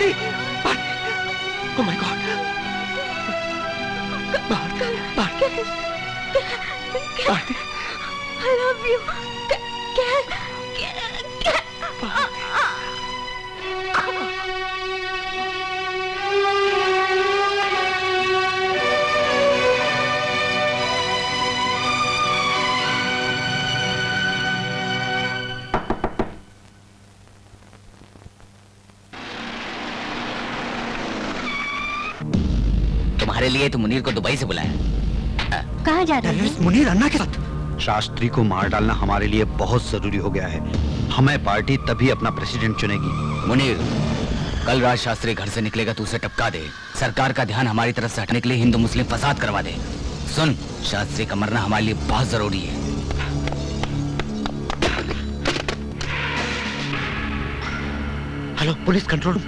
Bharti, Bharti, oh my God, Bharti, Bharti, Bharti, I love you. तुम्हारे लिए तो मुनीर को दुबई से बुलाया। कहाँ जा रहे हैं? मुनीर अन्ना के साथ। शास्त्री को मार डालना हमारे लिए बहुत जरूरी हो गया है। हमें पार्टी तभी अपना प्रेसिडेंट चुनेगी। मुनीर, कल रात शास्त्री घर से निकलेगा तो उसे टपका दे। सरकार का ध्यान हमारी तरफ से हटने के लिए हिंदू मुस्लिम फसाद करवा दे। सुन, शास्त्री का मरना हमारे लिए बहुत जरूरी है। Hello, police control.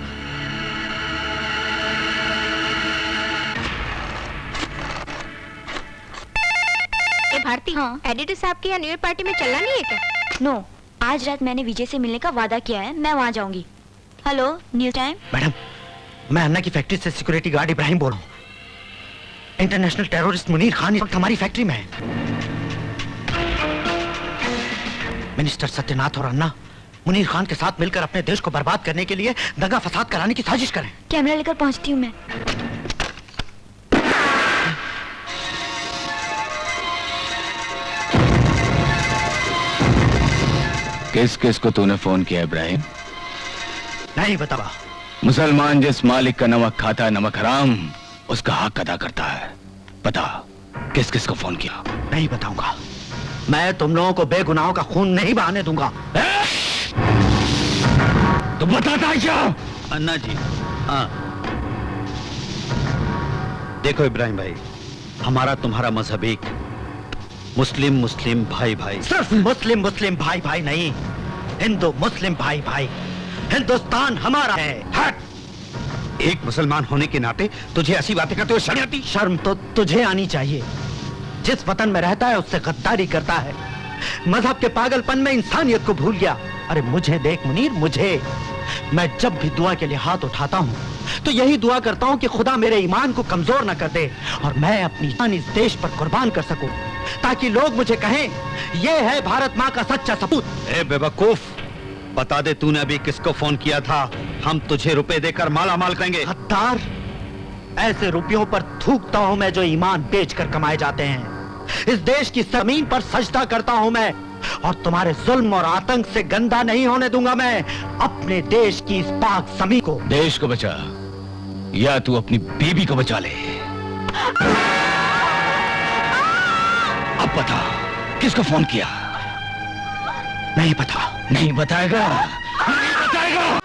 भारती, हाँ, एडिटर साहब के यहाँ न्यू ईयर पार्टी में चलना नहीं है क्या? नो, आज रात मैंने विजय से मिलने का वादा किया है, मैं वहाँ जाऊंगी। Hello, news time. मैडम, मैं अन्ना की फैक्ट्री से सिक्योरिटी गार्ड इब्राहिम बोल रहा हूँ। इंटरनेशनल टेररिस्ट मुनीर खान इस वक्त हमारी फैक्ट्री में है। मिनिस्टर सत्यनाथ और अन्ना मुनीर खान के साथ मिलकर अपने देश को बर्बाद करने के लिए दंगा फसाद कराने की साजिश करें। कैमरा लेकर पहुंचती हूँ मैं। किस किस को तूने फोन किया इब्राहिम? नहीं बतावा। मुसलमान जिस मालिक का नमक खाता है, नमक हराम, उसका हक अदा करता है। बता, किस किस को फोन किया? नहीं बताऊंगा। मैं तुम लोगों को बेगुनाहों का खून नहीं बहाने दूंगा। तो बताता है क्या? अन्ना जी, हाँ। देखो इब्राहिम भाई, हमारा तुम्हारा मजहब एक, मुस्लिम मुस्लिम भाई भाई। सिर्फ मुस्लिम मुस्लिम भाई भाई नहीं, हिंदू मुस्लिम भाई भाई। हिंदुस्तान हमारा है। हट! एक मुसलमान होने के नाते तुझे ऐसी बातें करते हुए शर्म आती? शर्म तो तुझे आनी चाहिए। जिस वतन में रहता है उससे गद्दारी करता है, मजहब के पागलपन में इंसानियत को भूल गया। अरे मुझे देख मुनीर, मुझे, मैं जब भी दुआ के लिए हाथ उठाता हूँ तो यही दुआ करता हूँ कि खुदा मेरे ईमान को कमजोर न कर दे और मैं अपनी जान इस देश पर कुर्बान कर सकूं, ताकि लोग मुझे कहें ये है भारत माँ का सच्चा सपूत। ए बेवकूफ, बता दे तूने अभी किसको फोन किया था? हम तुझे रुपए देकर माला माल करेंगे। गद्दार, ऐसे रुपयों पर थूकता हूँ मैं जो ईमान बेचकर कमाए जाते हैं। इस देश की जमीन पर सजदा करता हूँ मैं, और तुम्हारे जुल्म और आतंक से गंदा नहीं होने दूंगा मैं अपने देश की इस पाक जमीन को। देश को बचा या तू अपनी बीबी को बचा ले। अब बता, किसको फोन किया? नहीं पता। नहीं बताएगा? नहीं बताएगा?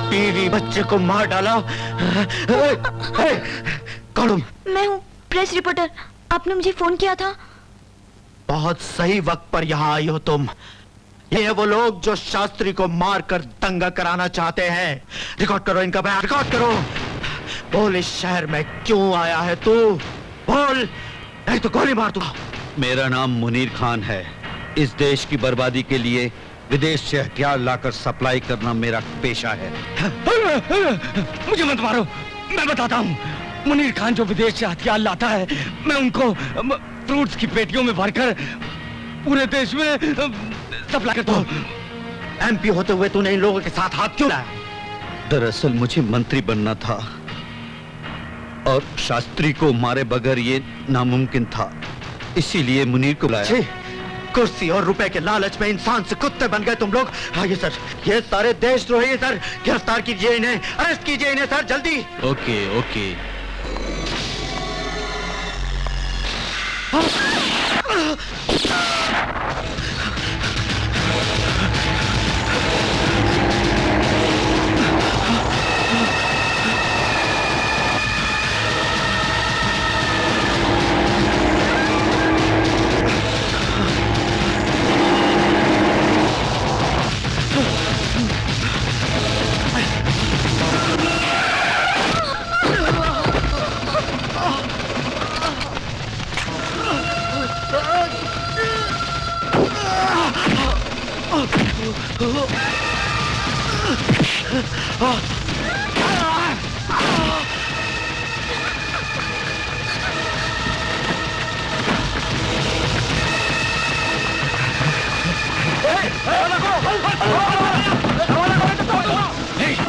बीवी बच्चे को मार डाला। कौन? मैं हूँ, प्रेस रिपोर्टर। आपने मुझे फोन किया था। बहुत सही वक्त पर यहाँ आई हो तुम। ये है वो लोग जो शास्त्री को मारकर दंगा कराना चाहते हैं। रिकॉर्ड करो इनका बयान, रिकॉर्ड करो। बोल, इस शहर में क्यों आया है तू? बोल, नहीं तो गोली मार दूंगा। मेरा नाम मुनीर खान है। इस देश की बर्बादी के लिए विदेश से हथियार लाकर सप्लाई करना मेरा पेशा है। मुझे मत मारो, मैं बताता हूँ। मुनीर खान जो विदेश से हथियार लाता है, मैं उनको फ्रूट्स की पेटियों में भरकर पूरे देश में सप्लाई करता हूँ। एमपी होते हुए तूने इन लोगों के साथ हाथ क्यों लाया? दरअसल मुझे मंत्री बनना था और शास्त्री को मारे बगैर ये नामुमकिन था, इसीलिए मुनीर को बुलाया। कुर्सी और रुपए के लालच में इंसान से कुत्ते बन गए तुम लोग। आइए सर, ये सारे देशद्रोही सर, गिरफ्तार कीजिए इन्हें, अरेस्ट कीजिए इन्हें सर, जल्दी। Okay okay.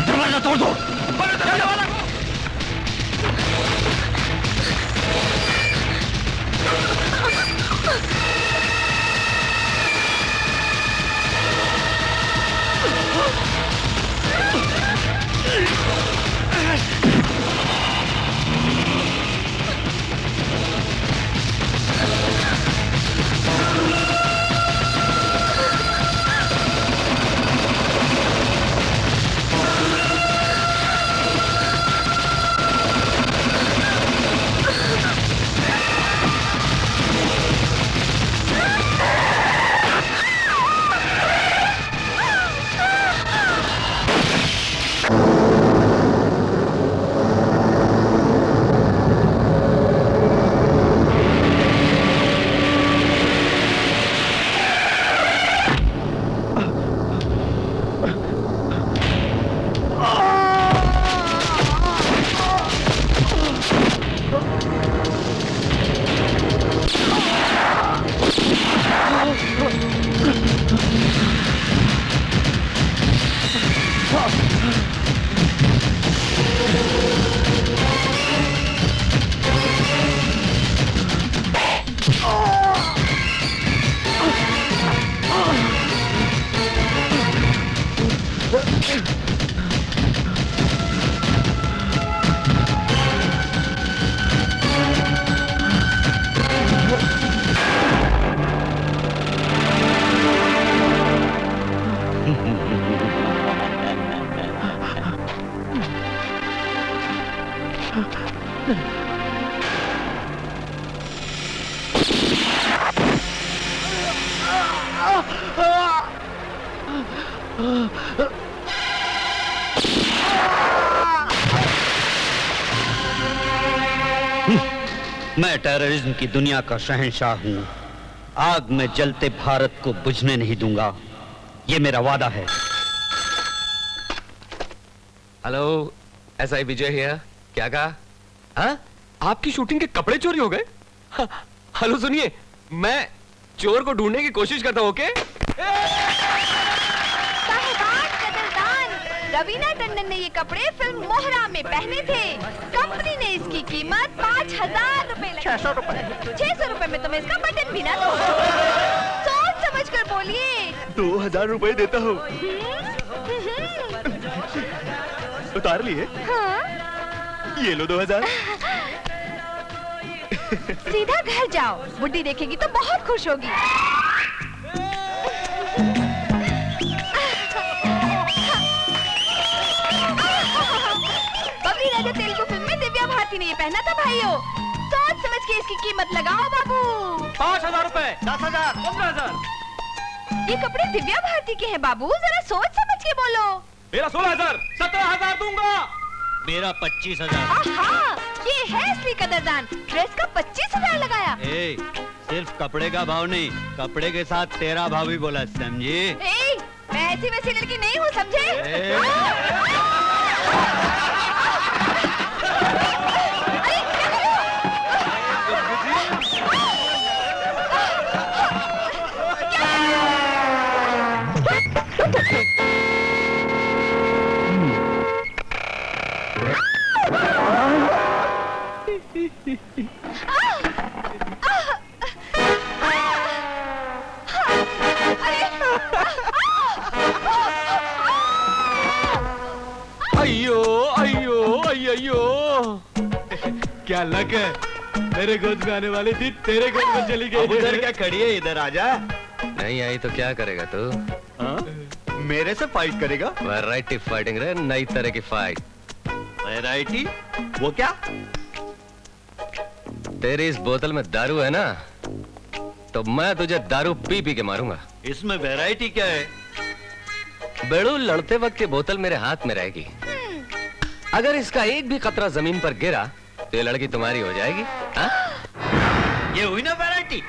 दरवाजा तोड़ दो। मैं टेररिज्म की दुनिया का शहंशाह हूँ। आग में जलते भारत को बुझने नहीं दूंगा, ये मेरा वादा है। Hello, SI Vijay here. क्या कहा? हाँ? आपकी शूटिंग के कपड़े चोरी हो गए? हेलो सुनिए, मैं चोर को ढूंढने की कोशिश करता हूँ। ओके? रवीना टंडन ने ये कपड़े फिल्म मोहरा में पहने थे। कंपनी ने इसकी कीमत 5,000 रुपए लगाई। 600 रुपए। 600 रुपए में तुम्हें इसका बटन भी ना दो। सोच समझ कर बोलिए। 2,000 रुपए देता हूँ। उतार लिए? हाँ? ये लो 2,000। सीधा घर जाओ, बुड्ढी देखेगी तो बहुत खुश होगी। तेलुगु फिल्म में दिव्या भारती ने ये पहना था भाइयों। सोच समझ के इसकी कीमत लगाओ बाबू। 5,000 रुपए, 10,000, 15,000। ये कपड़े दिव्या भारती के हैं बाबू, जरा सोच समझ के बोलो। मेरा 16,000, 17,000 दूंगा। मेरा 25,000। आहा, ये है असली कदरदान। ड्रेस का 25,000 लगाया। ए, सिर्फ कपड़े का भाव नहीं, कपड़े के साथ तेरा भाव भी बोला, समझी? ए, मैं ऐसी वैसी लड़की नहीं हूँ, समझे? अयो अयो अयो, क्या लक है, मेरे गोद में आने वाली थी, तेरे गोद में चली गई। उधर क्या खड़ी है, इधर आजा। नहीं आई तो क्या करेगा तू? मेरे से फाइट करेगा? वैरायटी फाइटिंग रे, नई तरह की फाइट। वैरायटी? वो क्या? तेरी इस बोतल में दारू है ना, तो मैं तुझे दारू पी पी के मारूंगा। इसमें वैरायटी क्या है? बेड़ू लड़ते वक्त ये बोतल मेरे हाथ में रहेगी। अगर इसका एक भी कतरा जमीन पर गिरा तो ये लड़की तुम्हारी हो जाएगी। हा? ये हुई ना variety.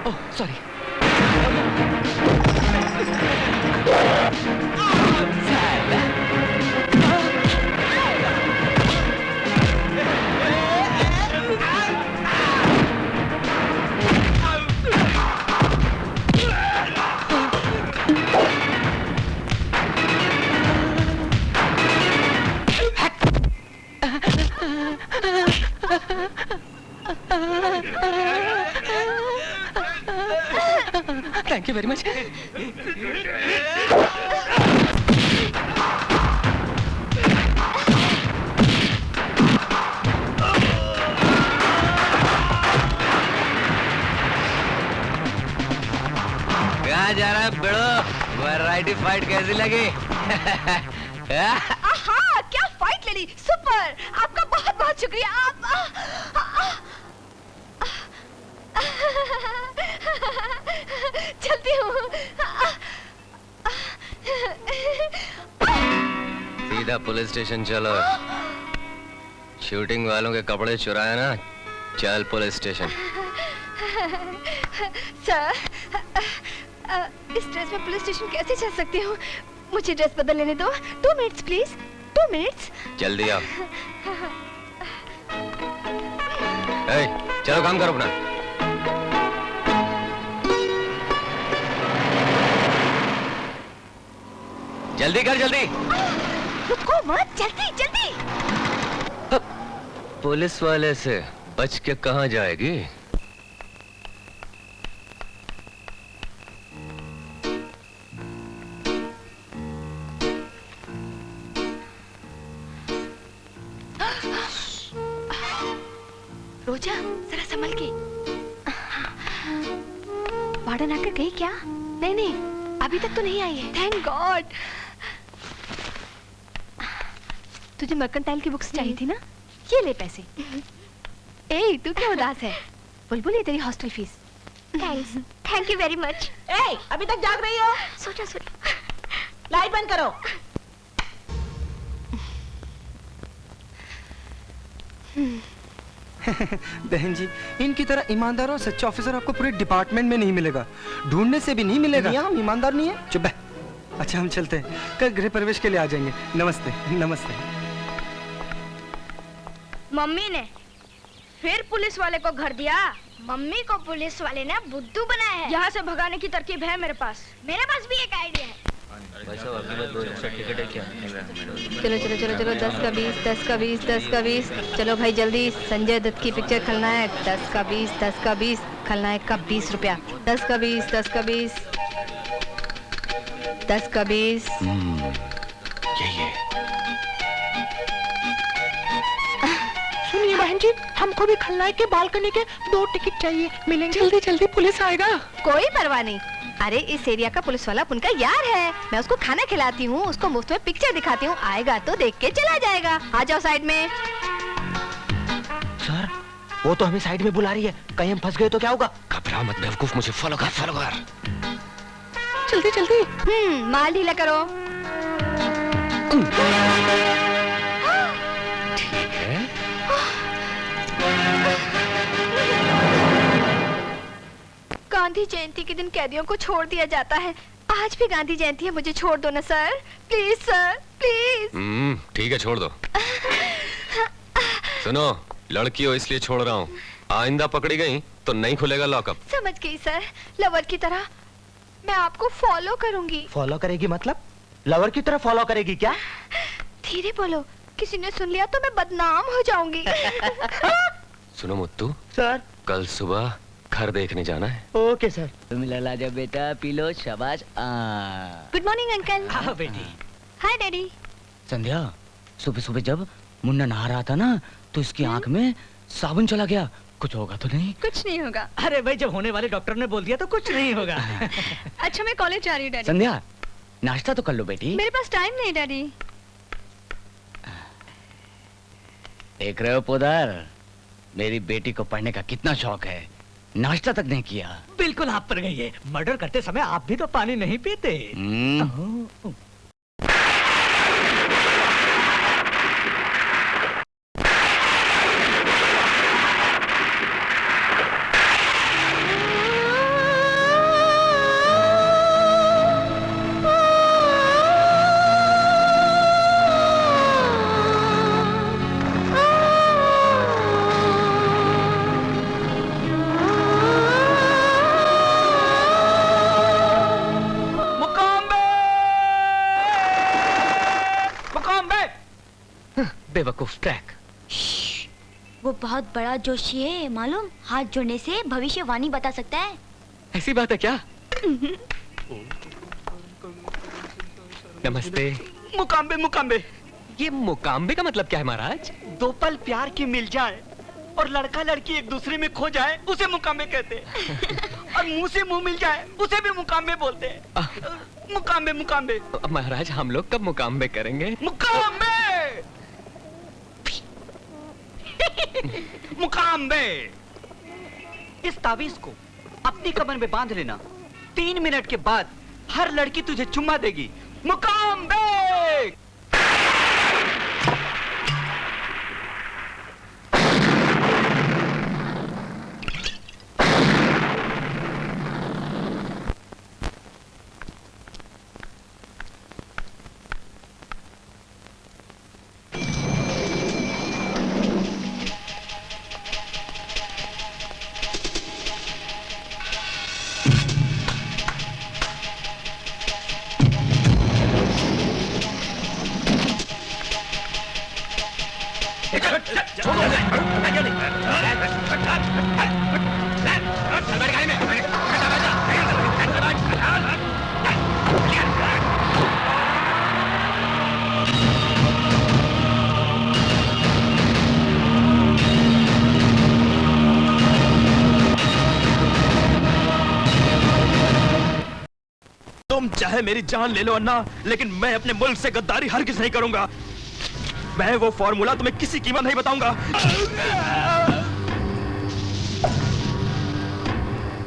Oh sorry. Thank you very much. कहाँ जा रहा है बेड़ो? वैरायटी फाइट कैसी लगी? हाँ, क्या फाइट लड़ी, सुपर। आपका बहुत बहुत शुक्रिया। आप चलती हूँ। सीधा पुलिस स्टेशन चलो। शूटिंग वालों के कपड़े चुराए ना, चल पुलिस स्टेशन। सर, इस ड्रेस में पुलिस स्टेशन कैसे चल सकती हूँ? मुझे ड्रेस बदल लेने दो। 2 मिनट्स प्लीज, 2 मिनट्स। जल्दी आओ। चलो काम करो अपना। जल्दी कर जल्दी। रुको मत, जल्दी जल्दी। पुलिस वाले से बच के कहाँ जाएगी? रोजा, जरा संभल के। वार्डन आकर गई क्या? नहीं नहीं, अभी तक तो नहीं आई है। Thank God. तुझे मर्केंटाइल की बुक्स चाहिए थी ना? ये ले पैसे। ए, तू क्यों उदास है? बुलबुल, ये तेरी hostel fees. Thanks, thank you very much. ए, अभी तक जाग रही हो? सोचा सोचा। लाइट बंद करो। बहन जी, इनकी तरह ईमानदार और सच्चा ऑफिसर आपको पूरे डिपार्टमेंट में नहीं मिलेगा। ढूंढने से भी नहीं मिलेगा। हम ईमानदार नहीं है। चुप है। अच्छा, हम चलते हैं, कल गृह प्रवेश के लिए आ जाएंगे। नमस्ते नमस्ते। मम्मी ने फिर पुलिस वाले को घर दिया। मम्मी को पुलिस वाले ने बुद्धू बनाया है। यहाँ से भगाने की तरकीब है मेरे पास भी एक आइडिया है। चलो चलो चलो चलो, 10 का 20, 10 का 20, 10 का 20। चलो भाई जल्दी, संजय दत्त की पिक्चर खलनायक। 10 का 20, 10 का 20, खलनायक का 20 रुपया। 10 का 20, 10 का 20, 10 का 20। यही है। सुनिए बहन जी, हमको भी खलनायक के बालकनी के 2 टिकट चाहिए। मिलेंगे? जल्दी जल्दी, पुलिस आएगा। कोई परवाह नहीं। अरे इस एरिया का पुलिस वाला उनका यार है। मैं उसको खाना खिलाती हूँ, उसको मुफ्त में पिक्चर दिखाती हूँ। आएगा तो देख के चला जाएगा। आ जाओ साइड में। सर, वो तो हमें साइड में बुला रही है। कहीं हम फंस गए तो क्या होगा? घबरा मत बेवकूफ, मुझे फॉलो कर, फॉलो कर। जल्दी जल्दी। माल ढीला करो। गांधी जयंती के दिन कैदियों को छोड़ दिया जाता है। आज भी गांधी जयंती है, मुझे छोड़ दो ना सर, प्लीज सर, प्लीज। ठीक है, छोड़ दो। सुनो, लड़की हो इसलिए छोड़ रहा हूँ। आइंदा पकड़ी गई तो नहीं खुलेगा लॉकअप। समझ गई सर, लवर की तरह मैं आपको फॉलो करूंगी। फॉलो करेगी मतलब? लवर की तरह फॉलो करेगी क्या? धीरे बोलो, किसी ने सुन लिया तो मैं बदनाम हो जाऊंगी। सुनो मुत्तू, सर, कल सुबह घर देखने जाना है। Okay sir. तुम लला जा बेटा, पी लो, शाबाश। Good morning uncle. हाँ बेटी। हाय डैडी। संध्या, सुबह सुबह जब मुन्ना नहा रहा था ना, तो इसकी आंख में साबुन चला गया। कुछ होगा तो नहीं? कुछ नहीं होगा। अरे भाई, जब होने वाले डॉक्टर ने बोल दिया तो कुछ नहीं होगा। अच्छा, मैं कॉलेज जा रही हूँ डैडी। संध्या, नाश्ता तो कर लो बेटी। मेरे पास टाइम नहीं डैडी। देख रहे हो पोदार, मेरी बेटी को पढ़ने का कितना शौक है। नाश्ता तक नहीं किया। बिल्कुल आप पर गई है। मर्डर करते समय आप भी तो पानी नहीं पीते। बेवकूफ ट्रैक। वो बहुत बड़ा जोशी है मालूम, हाथ जोड़ने से भविष्यवाणी बता सकता है। ऐसी बात है क्या? नमस्ते। मुकाम्बे मुकाम्बे। ये मुकाम्बे का मतलब क्या है महाराज? दो पल प्यार की मिल जाए और लड़का लड़की एक दूसरे में खो जाए उसे मुकाम्बे कहते हैं। और मुंह से मुंह मिल जाए उसे भी मुकाम्बे बोलते हैं। मुकाम्बे मुकाम्बे। महाराज हम लोग कब मुकाम्बे करेंगे? मुकाम्बे मुकाम्बे। इस ताबीज को अपनी कमर में बांध लेना। 3 मिनट के बाद हर लड़की तुझे चुम्मा देगी। मुकाम्बे। तुम चाहे मेरी जान ले लो अन्ना, लेकिन मैं अपने मुल्क से गद्दारी हरगिज़ नहीं करूंगा। मैं वो फॉर्मूला तुम्हें किसी कीमत नहीं बताऊंगा।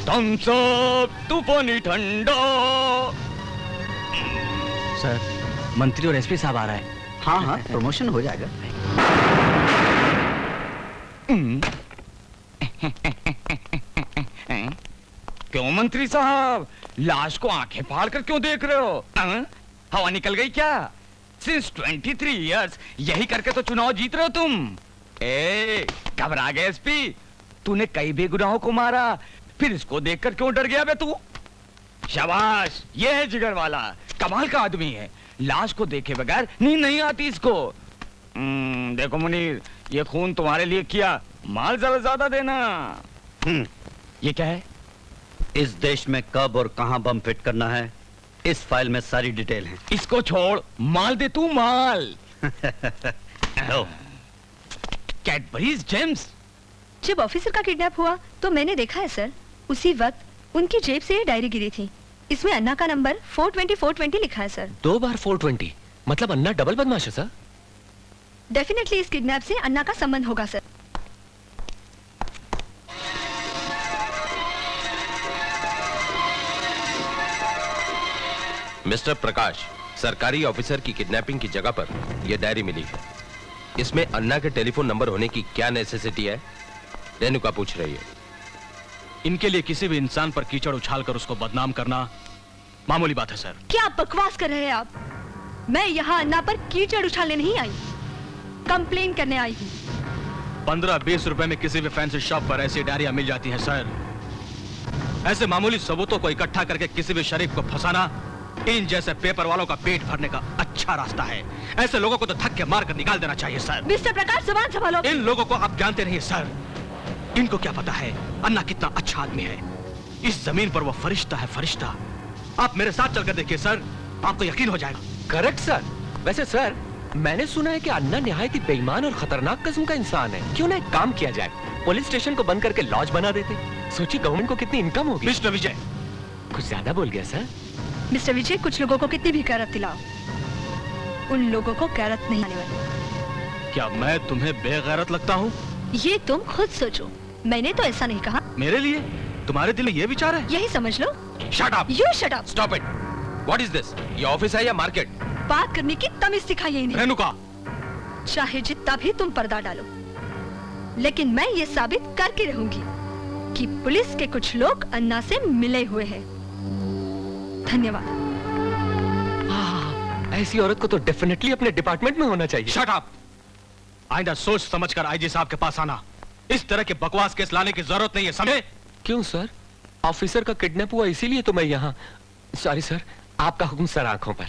थम्स अप, तूफानी ठंडा। सर, मंत्री और एसपी साहब आ रहा है। हाँ हाँ, प्रमोशन हो जाएगा। क्यों मंत्री साहब, लाश को आंखें फाड़ कर क्यों देख रहे हो? हवा निकल गई क्या? सिंस 23 इयर्स यही करके तो चुनाव जीत रहे हो तुम। ए, घबरा गए एसपी? तूने कई बेगुनाहों को मारा, फिर इसको देखकर क्यों डर गया बे तू? शाबाश, ये है जिगर वाला, कमाल का आदमी है। लाश को देखे बगैर नींद नहीं आती इसको। देखो मुनीर, ये खून तुम्हारे लिए किया, माल जरा ज्यादा देना। ये क्या है? इस देश में कब और कहां बम फिट करना है, इस फाइल में सारी डिटेल है। इसको छोड़, माल दे तू, माल। Cadbury's Gems. जब ऑफिसर का किडनैप हुआ तो मैंने देखा है सर, उसी वक्त उनकी जेब से ये डायरी गिरी थी। इसमें अन्ना का नंबर 420 लिखा है सर। 2 बार 420 मतलब अन्ना डबल बदमाश है सर। डेफिनेटली इस किडनैप से अन्ना का संबंध होगा सर। मिस्टर प्रकाश, सरकारी ऑफिसर की किडनैपिंग की जगह पर यह डायरी मिली है। इसमें अन्ना के टेलीफोन नंबर होने की क्या नेसेसिटी है? रेणुका पूछ रही है। इनके लिए किसी भी इंसान पर कीचड़ उछालकर उसको बदनाम करना मामूली बात है सर। क्या बकवास कर रहे हैं आप? मैं यहाँ अन्ना पर कीचड़ उछालने नहीं आई, कंप्लेन करने आई हूँ। 15-20 रुपए में किसी भी फैंसी शॉप पर ऐसी डायरियां मिल जाती हैं सर। ऐसे मामूली सबूतों को इकट्ठा करके किसी भी शरीफ को फंसाना इन जैसे पेपर वालों का पेट भरने का अच्छा रास्ता है। ऐसे लोगों को तो धक्के मार कर निकाल देना चाहिए सर। मिस्टर प्रकाश, जुबान संभालो। इन लोगों को आप जानते नहीं सर। इनको क्या पता है अन्ना कितना अच्छा आदमी है। इस जमीन पर वो फरिश्ता है, फरिश्ता। आप मेरे साथ चलकर देखिए सर, आपको यकीन हो जाएगा। Correct sir. वैसे सर, मैंने सुना है कि अन्ना निहायत ही बेईमान और खतरनाक किस्म का इंसान है। क्यों ना एक काम किया जाए, पुलिस स्टेशन को बंद करके लॉज बना देते। सोचिए गवर्नमेंट को कितनी इनकम होगी। मिस्टर विजय, कुछ ज्यादा बोल गया सर। मिस्टर विजय, कुछ लोगों को कितनी भी गैरत दिलाओ, उन लोगों को गैरत नहीं आने वाली। क्या मैं तुम्हें बेगैरत लगता हूँ? ये तुम खुद सोचो, मैंने तो ऐसा नहीं कहा। मेरे लिए तुम्हारे दिल में ये विचार है? यही समझ लो। Shut up. You shut up. Stop it. What is this? ये ऑफिस है या मार्केट? बात करने की तमीज सिखाइए इन्हें। रेणुका, चाहे जितना भी तुम पर्दा डालो, लेकिन मैं ये साबित करके रहूंगी कि पुलिस के कुछ लोग अन्ना से मिले हुए हैं। धन्यवाद। ऐसी औरत को तो डेफिनेटली अपने डिपार्टमेंट में होना चाहिए। Shut up. आइंदा सोच समझकर आईजी साहब के पास आना। इस तरह के बकवास केस लाने की जरूरत नहीं है, समझे? क्यों सर? ऑफिसर का किडनैप हुआ इसीलिए तो मैं यहाँ। सॉरी सर, आपका हुक्म सर, आंखों पर।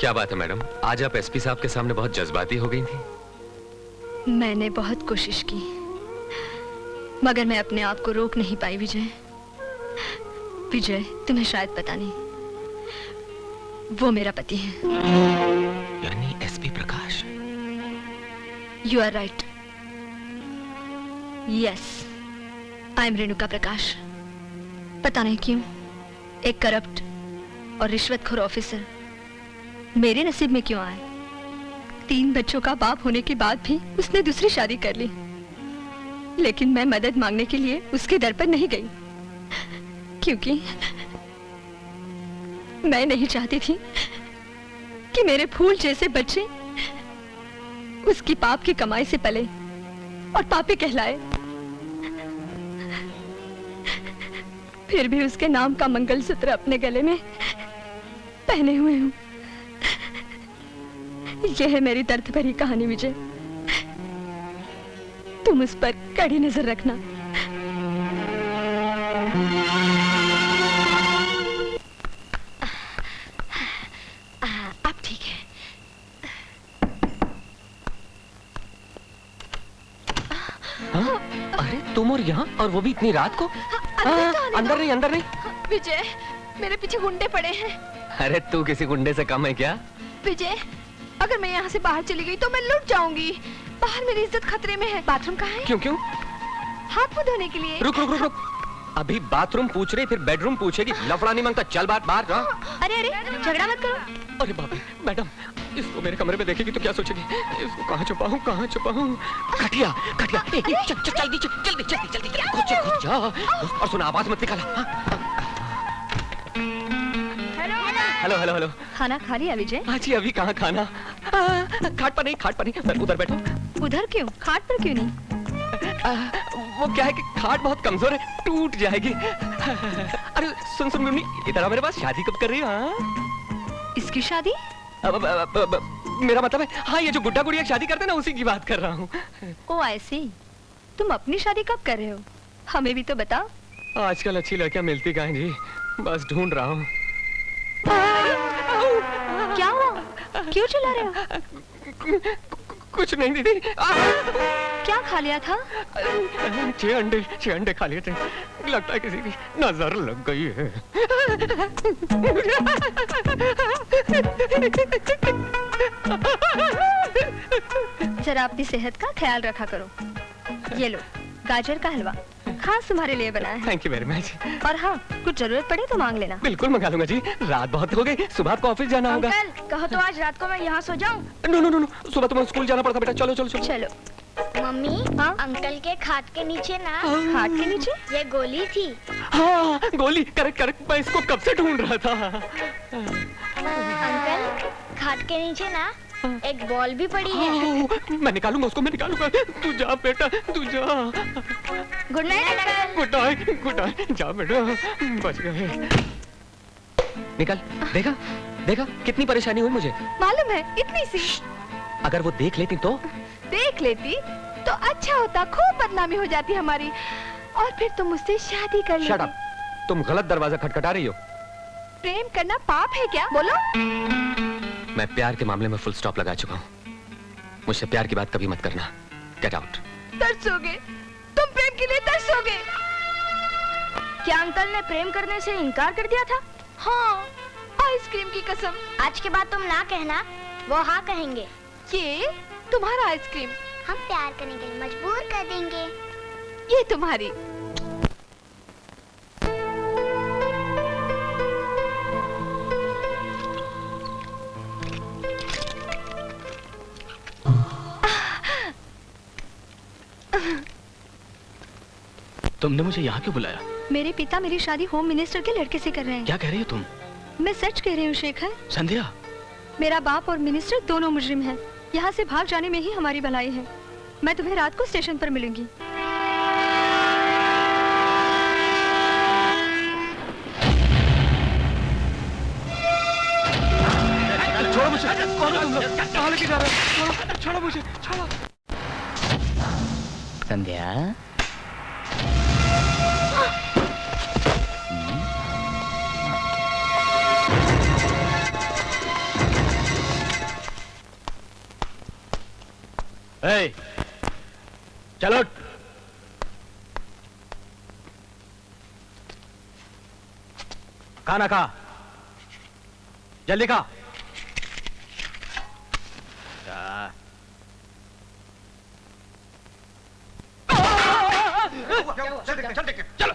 क्या बात है मैडम, आज आप एसपी साहब के सामने बहुत जज्बाती हो गई थी। मैंने बहुत कोशिश की, मगर मैं अपने आप को रोक नहीं पाई। विजय, विजय, तुम्हें शायद पता नहीं, वो मेरा पति है। यानी SP Prakash? You are right. Yes, I am Renuka Prakash. पता नहीं क्यों एक करप्ट और रिश्वतखोर ऑफिसर मेरे नसीब में क्यों आए। 3 बच्चों का बाप होने के बाद भी उसने दूसरी शादी कर ली, लेकिन मैं मदद मांगने के लिए उसके दर पर नहीं गई, क्योंकि मैं नहीं चाहती थी कि मेरे फूल जैसे बच्चे उसकी पाप की कमाई से पले और पापी कहलाए। फिर भी उसके नाम का मंगलसूत्र अपने गले में पहने हुए हूं। यह है मेरी दर्द भरी कहानी विजय, तुम उस पर कड़ी नजर रखना। अब ठीक है। हाँ? अरे तुम और यहाँ, और वो भी इतनी रात को? अंदर नहीं, अंदर नहीं। विजय, मेरे पीछे गुंडे पड़े हैं। अरे तू किसी गुंडे से कम है क्या? विजय, अगर मैं यहाँ से बाहर चली गई तो मैं लुट जाऊंगी। बाहर मेरी इज्जत खतरे में है। बाथरूम कहाँ है? क्यों क्यों? हाथ मुंह धोने के लिए। रुक रुक रुक रुक, अभी बाथरूम पूछ रही, फिर बेडरूम पूछेगी। लफड़ा नहीं मांगता, चल बात बाहर। अरे अरे, झगड़ा मत करो। अरे बाप रे, मैडम, इसको मेरे कमरे में देखेगी तो क्या सोचेगी? इसको कहाँ छुपाऊं, कहाँ छुपाऊं? खटिया, खटिया, जल्दी जल्दी जल्दी जल्दी घुस जा। और सुना, आवाज मत निकाला। Hello hello hello. खाना खा लिया विजय? हाँ जी, अभी कहाँ खाना? खाट पर नहीं, खाट पर नहीं, उधर बैठो। उधर क्यों? खाट पर क्यों नहीं? वो क्या है कि खाट बहुत कमजोर है, टूट जाएगी। अरे सुन सुन मुन्नी, इधर आ मेरे पास। शादी कब कर रही हो? हाँ, इसकी शादी? मेरा मतलब है, हाँ, ये जो गुड्डा गुड़िया शादी करते हैं ना, उसी की बात कर रहा हूँ। ओ आई सी। तुम अपनी शादी कब कर रहे हो? हमें भी तो बताओ। आजकल अच्छी लड़कियां मिलती कहाँ जी, बस ढूंढ रहा हूँ। क्या हुआ? क्यों चिल्ला रहे हो? कुछ नहीं दीदी। क्या खा लिया था? 6 अंडे खा लिए थे, लगता है किसी की नजर लग गई है। जरा अपनी सेहत का ख्याल रखा करो। ये लो, गाजर का हलवा खास तुम्हारे लिए बनाया है। Thank you very much. और हाँ, कुछ जरूरत पड़े तो मांग लेना। बिल्कुल मंगा लूंगा जी, रात बहुत हो गई, सुबह आपको ऑफिस जाना होगा। अंकल, कहो तो आज रात को मैं यहाँ सो जाऊँ? नो नो नो नो, सुबह तुम्हें स्कूल जाना पड़ता बेटा। चलो चलो चलो चलो। मम्मी, हाँ? अंकल के खाट के नीचे ना, खाट के नीचे ये गोली थी। हाँ, गोली, करेक्ट करेक्ट, मैं इसको कब से ढूंढ रहा था। अंकल, खाट के नीचे ना एक बॉल भी पड़ी है। मैं निकालूंगा उसको, मैं निकालूंगा। तू जा बेटा, तू जा। Good night uncle. Good night, good night. जा बेटा, बच गए। निकल। देखा देखा कितनी परेशानी हुई मुझे। मालूम है, इतनी सी। अगर वो देख लेती तो? देख लेती तो अच्छा होता, खूब बदनामी हो जाती हमारी, और फिर तुम मुझसे शादी कर लेती। शट अप, तुम गलत दरवाजा खटखटा रही हो। प्रेम करना पाप है क्या? बोलो। मैं प्यार के मामले में फुल स्टॉप लगा चुका हूँ। मुझसे प्यार की बात कभी मत करना। Get out. तरसोगे, तुम प्रेम के लिए तरसोगे। क्या अंकल ने प्रेम करने से इनकार कर दिया था? हाँ, आइसक्रीम की कसम। आज के बाद तुम ना कहना, वो हाँ कहेंगे। ये तुम्हारा आइसक्रीम हम प्यार करने के लिए मजबूर कर देंगे। ये तुम्हारी। तुमने मुझे यहाँ क्यों बुलाया? मेरे पिता मेरी शादी होम मिनिस्टर के लड़के से कर रहे हैं। क्या कह रही हो तुम? मैं सच कह रही हूँ शेखर। संध्या, मेरा बाप और मिनिस्टर दोनों मुजरिम हैं। यहाँ से भाग जाने में ही हमारी भलाई है। मैं तुम्हें रात को स्टेशन पर मिलूंगी। छोड़ो मुझे, कौन हो तुम लोग? कहाँ लेके जा रहे हो? छोड़ो, छोड़ो मुझे, छोड़ो। संध्या, ए, चलो। खाना खा, जल्दी खा। चलो।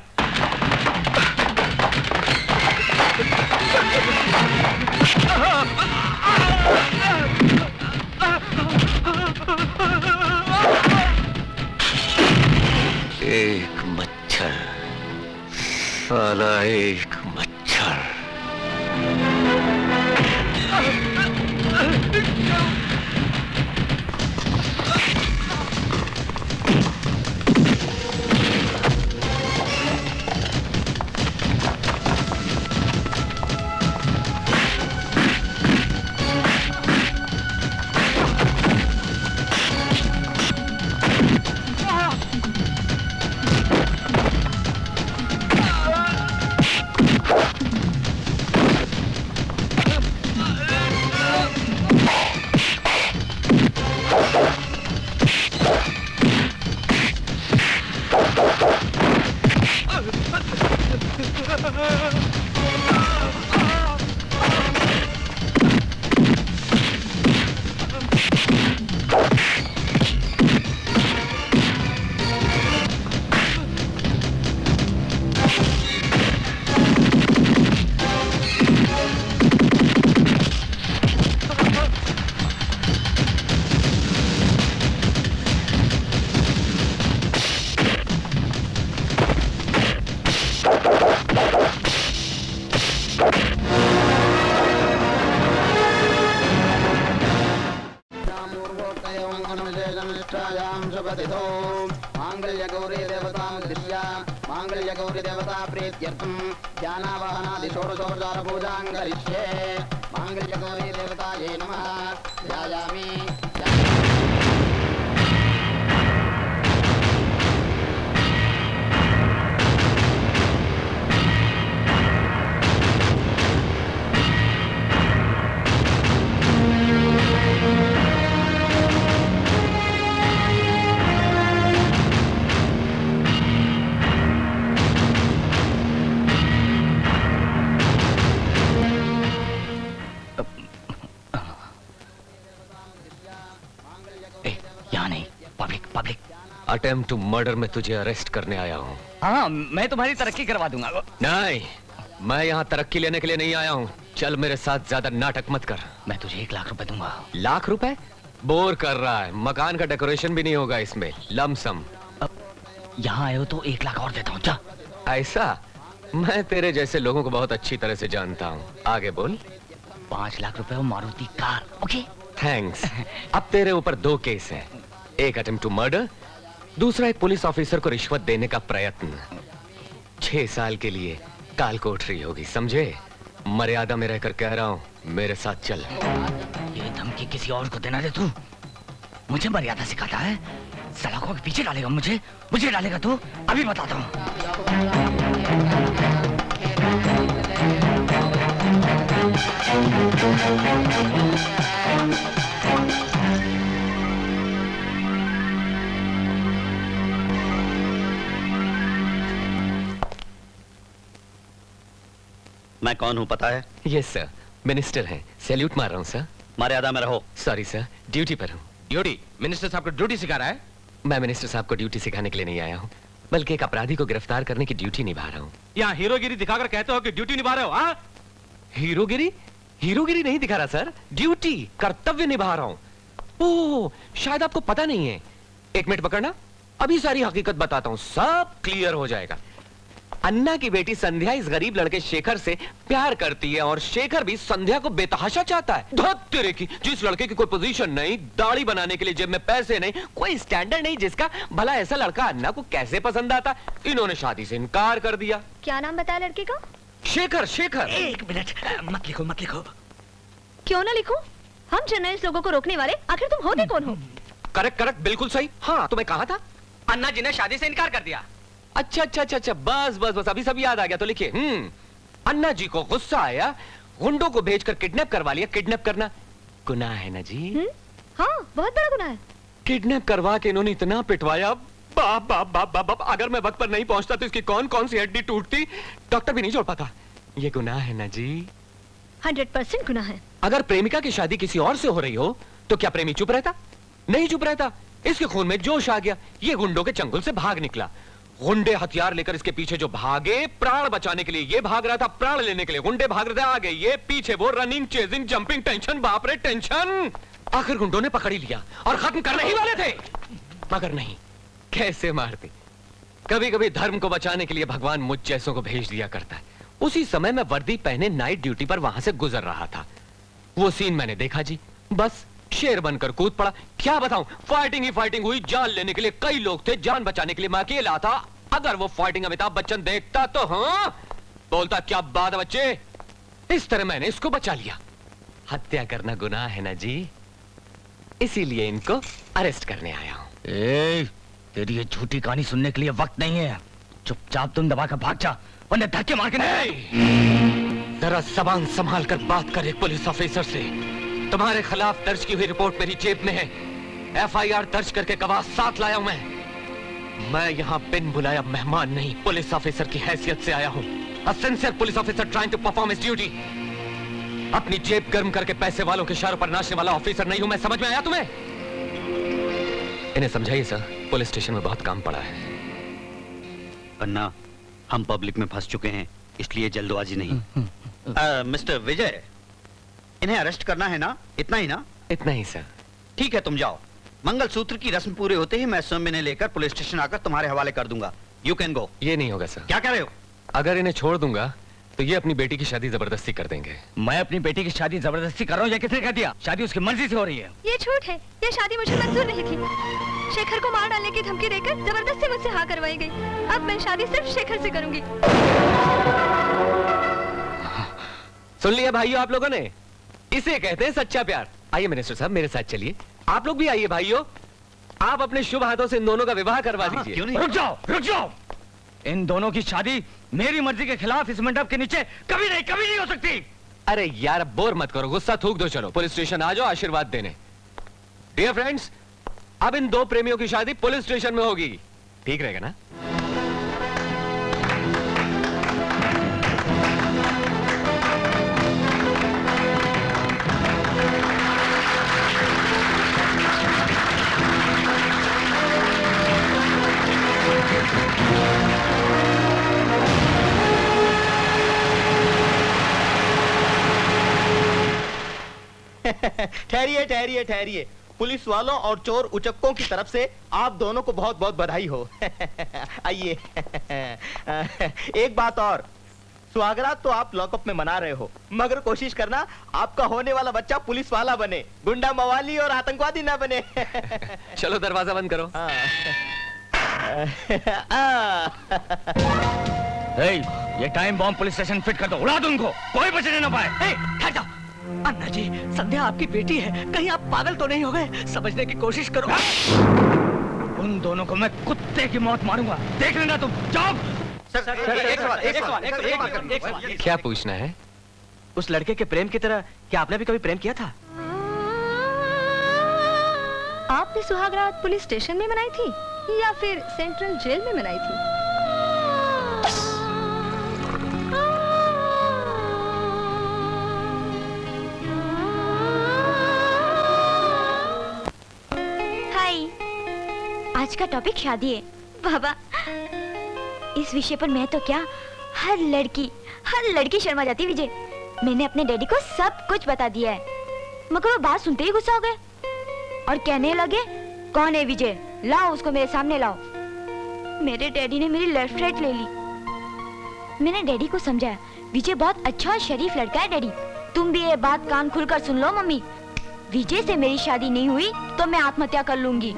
एक मच्छर, साला एक मच्छर। अटेम्प्ट टू मर्डर में तुझे अरेस्ट करने आया हूँ। हाँ, मैं तुम्हारी तरक्की करवा दूंगा। नहीं, मैं यहाँ तरक्की लेने के लिए नहीं आया हूँ। चल मेरे साथ, ज्यादा नाटक मत कर। मैं तुझे 1 लाख रुपए दूंगा। लाख रुपए? बोर कर रहा है, मकान का डेकोरेशन भी नहीं होगा इसमें। लमसम। यहाँ आए हो तो 1 लाख और देता हूँ। जा। ऐसा? मैं तेरे जैसे लोगों को बहुत अच्छी तरह से जानता हूँ। आगे बोल। 5 लाख रुपए और मारुति कार। Okay, thanks. अब तेरे ऊपर 2 केस हैं। एक अटेम्प्ट टू मर्डर, दूसरा एक पुलिस ऑफिसर को रिश्वत देने का प्रयत्न। 6 साल के लिए काल कोठरी होगी, समझे? मर्यादा में रहकर कह रहा हूँ, मेरे साथ चल। ये धमकी किसी और को देना रे तू? मुझे मर्यादा सिखाता है? सलाखों के पीछे डालेगा मुझे डालेगा तू? अभी बताता हूँ। मैं कौन हूँ पता है? यस सर, मिनिस्टर हैं। सैल्यूट मार रहा हूँ सर। मर्यादा में रहो। सॉरी सर, ड्यूटी पर हूँ। ड्यूटी? मिनिस्टर साहब को ड्यूटी सिखा रहा है? मैं मिनिस्टर साहब को ड्यूटी सिखाने के लिए नहीं आया हूँ, बल्कि एक अपराधी को गिरफ्तार करने की ड्यूटी निभा रहा हूँ। यहाँ हीरोगिरी दिखाकर कहते हो कि ड्यूटी निभा रहे हो? हाँ? हीरोगिरी? हीरोगिरी नहीं दिखा रहा सर, ड्यूटी, कर्तव्य निभा रहा हूँ। ओह, शायद आपको पता नहीं है। 1 मिनट पकड़ना, अभी सारी हकीकत बताता हूँ, सब क्लियर हो जाएगा। अन्ना की बेटी संध्या इस गरीब लड़के शेखर से प्यार करती है और शेखर भी संध्या को बेतहाशा चाहता है। धत तेरे की, जिस लड़के की कोई पोजीशन नहीं, दाढ़ी बनाने के लिए जेब में पैसे नहीं, कोई स्टैंडर्ड नहीं, जिसका भला ऐसा लड़का अन्ना को कैसे पसंद आता, इन्होंने शादी से इनकार कर दिया। क्या नाम बताया लड़के का? शेखर। शेखर। 1 मिनट, मत लिखो मत लिखो। क्यों ना लिखूं? हम जर्नलिस्ट लोगों को रोकने वाले आखिर तुम होते कौन हो? करेक्ट करेक्ट, बिल्कुल सही। हाँ, तुम्हें कहा था अन्ना जी ने शादी से इनकार कर दिया। अच्छा अच्छा अच्छा अच्छा, बस बस बस, अभी सब याद आ गया। तो लिखिए, अन्ना जी को गुस्सा आया, गुंडों को भेजकर किडनैप करवा लिया। किडनैप करना गुनाह है ना जी? हाँ, बहुत बड़ा गुनाह है। किडनैप करवा के इन्होंने इतना पिटवाया। बाप बाप बाप बाप बाप, अगर मैं वक्त पर नहीं पहुंचता तो इसकी कौन कौन सी हड्डी टूटती, डॉक्टर भी नहीं जोड़ पाता। ये गुनाह है ना जी? 100% गुनाह है। अगर प्रेमिका की शादी किसी और से हो रही हो तो क्या प्रेमी चुप रहता? नहीं चुप रहता। इसके खून में जोश आ गया, ये गुंडों के चंगुल से भाग निकला। गुंडे हथियार लेकर इसके पीछे जो भागे, प्राण बचाने के लिए ये भाग रहा था, प्राण लेने के लिए गुंडे भाग रहे थे आगे, ये पीछे, वो रनिंग, चेजिंग, जंपिंग, टेंशन, बाप रे टेंशन। आखिर गुंडों ने पकड़ ही लिया और खत्म करने ही वाले थे, मगर नहीं, कैसे मारते। कभी कभी धर्म को बचाने के लिए भगवान मुझ जैसों को भेज दिया करता है। उसी समय मैं वर्दी पहने नाइट ड्यूटी पर वहां से गुजर रहा था। वो सीन मैंने देखा जी, बस शेर बनकर कूद पड़ा। क्या बताऊं, फाइटिंग ही फाइटिंग हुई। जान लेने के लिए कई लोग थे, जान बचाने के लिए मैं अकेला था। अगर वो फाइटिंग अमिताभ बच्चन देखता तो हाँ बोलता, क्या बात है बच्चे। इस तरह मैंने इसको बचा लिया। हत्या करना गुनाह है ना जी, इसीलिए इनको अरेस्ट करने आया हूं। तेरी ये झूठी कहानी सुनने के लिए वक्त नहीं है। चुपचाप तुम दबा कर भाग जा, वरना धक्के मार के नहीं। जरा जबान संभाल कर बात कर एक पुलिस ऑफिसर से। तुम्हारे खिलाफ दर्ज की हुई रिपोर्ट मेरी जेब में है। FIR दर्ज करके गवाह साथ लाया हूं मैं यहाँ बिन बुलाया मेहमान नहीं, पुलिस ऑफिसर की हैसियत से आया हूँ। A sincere police officer trying to perform his duty। अपनी जेब गर्म करके पैसे वालों के इशारों पर नाचने वाला ऑफिसर नहीं हूं मैं, समझ में आया तुम्हें? इन्हें समझाइए सर, पुलिस स्टेशन में बहुत काम पड़ा है। अन्ना, हम पब्लिक में फंस चुके हैं, इसलिए जल्दबाजी नहीं। मिस्टर विजय, इन्हें अरेस्ट करना है ना? इतना ही ना? इतना ही सर। ठीक है, तुम जाओ। मंगलसूत्र की रस्म पूरे होते ही मैं स्वयं इन्हें लेकर पुलिस स्टेशन आकर तुम्हारे हवाले कर दूंगा। You can go. ये नहीं होगा सर। क्या कह रहे हो? अगर इन्हें छोड़ दूंगा तो ये अपनी बेटी की शादी जबरदस्ती कर देंगे। मैं अपनी बेटी की शादी जबरदस्ती कर रहा हूँ, या किसने कह दिया? शादी उसकी मर्जी से हो रही है। ये झूठ है, ये शादी मुझे मंजूर नहीं थी। शेखर को मार डालने की धमकी देकर जबरदस्ती मुझसे हाँ करवाई गई। अब मैं शादी सिर्फ शेखर से करूंगी। सुन लिया भाइयों आप लोगों ने, इसे कहते हैं सच्चा प्यार। आइए मिनिस्टर साहब, मेरे साथ चलिए। आप लोग भी आइए भाइयों, आप अपने शुभ हाथों से इन दोनों का विवाह करवा दीजिए। क्यों नहीं? रुक जाओ, रुक जाओ। इन दोनों की शादी मेरी मर्जी के खिलाफ इस मंडप के नीचे कभी नहीं हो सकती। अरे यार बोर मत करो, गुस्सा थूक दो। चलो पुलिस स्टेशन आ जाओ आशीर्वाद देने। डियर फ्रेंड्स, अब इन दो प्रेमियों की शादी पुलिस स्टेशन में होगी, ठीक रहेगा ना? ठहरिए ठहरिए ठहरिए। पुलिस वालों और चोर उचक्कों की तरफ से आप दोनों को बहुत बहुत बधाई हो। आइए। एक बात और, सुहागरात तो आप लॉकअप में मना रहे हो, मगर कोशिश करना आपका होने वाला बच्चा पुलिस वाला बने, गुंडा मवाली और आतंकवादी ना बने। चलो दरवाजा बंद करो। ये time bomb police station fit कर दो, उड़ा दो उनको, कोई बचने ना पाए। ठहर जाओ। अन्ना जी, संध्या आपकी बेटी है, कहीं आप पागल तो नहीं हो गए? समझने की कोशिश करो। उन दोनों को मैं कुत्ते की मौत मारूंगा, देख लेना तुम। जाओ। एक क्या पूछना है? उस लड़के के प्रेम की तरह क्या आपने भी कभी प्रेम किया था? आपने सुहागरात पुलिस स्टेशन में मनाई थी या फिर सेंट्रल जेल में मनाई थी? आज का टॉपिक शादी है बाबा। इस विषय पर मैं तो क्या, हर लड़की शर्मा जाती है। विजय, मैंने अपने डैडी को सब कुछ बता दिया है, मगर वो बात सुनते ही गुस्सा हो गए और कहने लगे, कौन है विजय, लाओ उसको मेरे सामने लाओ। मेरे डैडी ने मेरी लेफ्ट राइट ले ली। मैंने डैडी को समझाया, विजय बहुत अच्छा और शरीफ लड़का है डैडी, तुम भी ये बात कान खुलकर सुन लो मम्मी। विजय से मेरी शादी नहीं हुई तो मैं आत्महत्या कर लूंगी।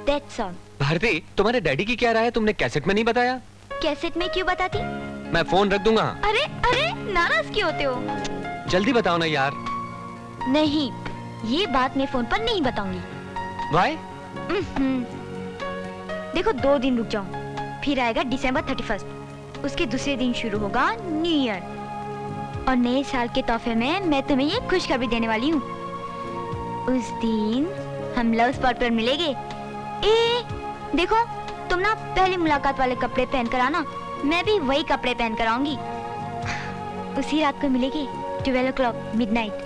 That's all। भारती, तुम्हारे डैडी की क्या राय है? तुमने कैसेट में नहीं बताया। कैसेट में क्यों बताती? मैं फोन रख दूंगा। अरे अरे, नाराज क्यों होते हो? जल्दी बताओ ना यार। नहीं, ये बात मैं फोन पर नहीं बताऊंगी। Why? देखो 2 दिन रुक जाओ, फिर आएगा December 31, उसके दूसरे दिन शुरू होगा न्यू ईयर, और नए साल के तोहफे में मैं तुम्हें ये खुशखबरी देने वाली हूँ। उस दिन हम लव स्पॉट पर मिलेंगे। ए देखो, तुम ना पहली मुलाकात वाले कपड़े पहन कर आना, मैं भी वही कपड़े पहन कर आऊंगी। उसी रात को मिलेंगे 12 o'clock midnight।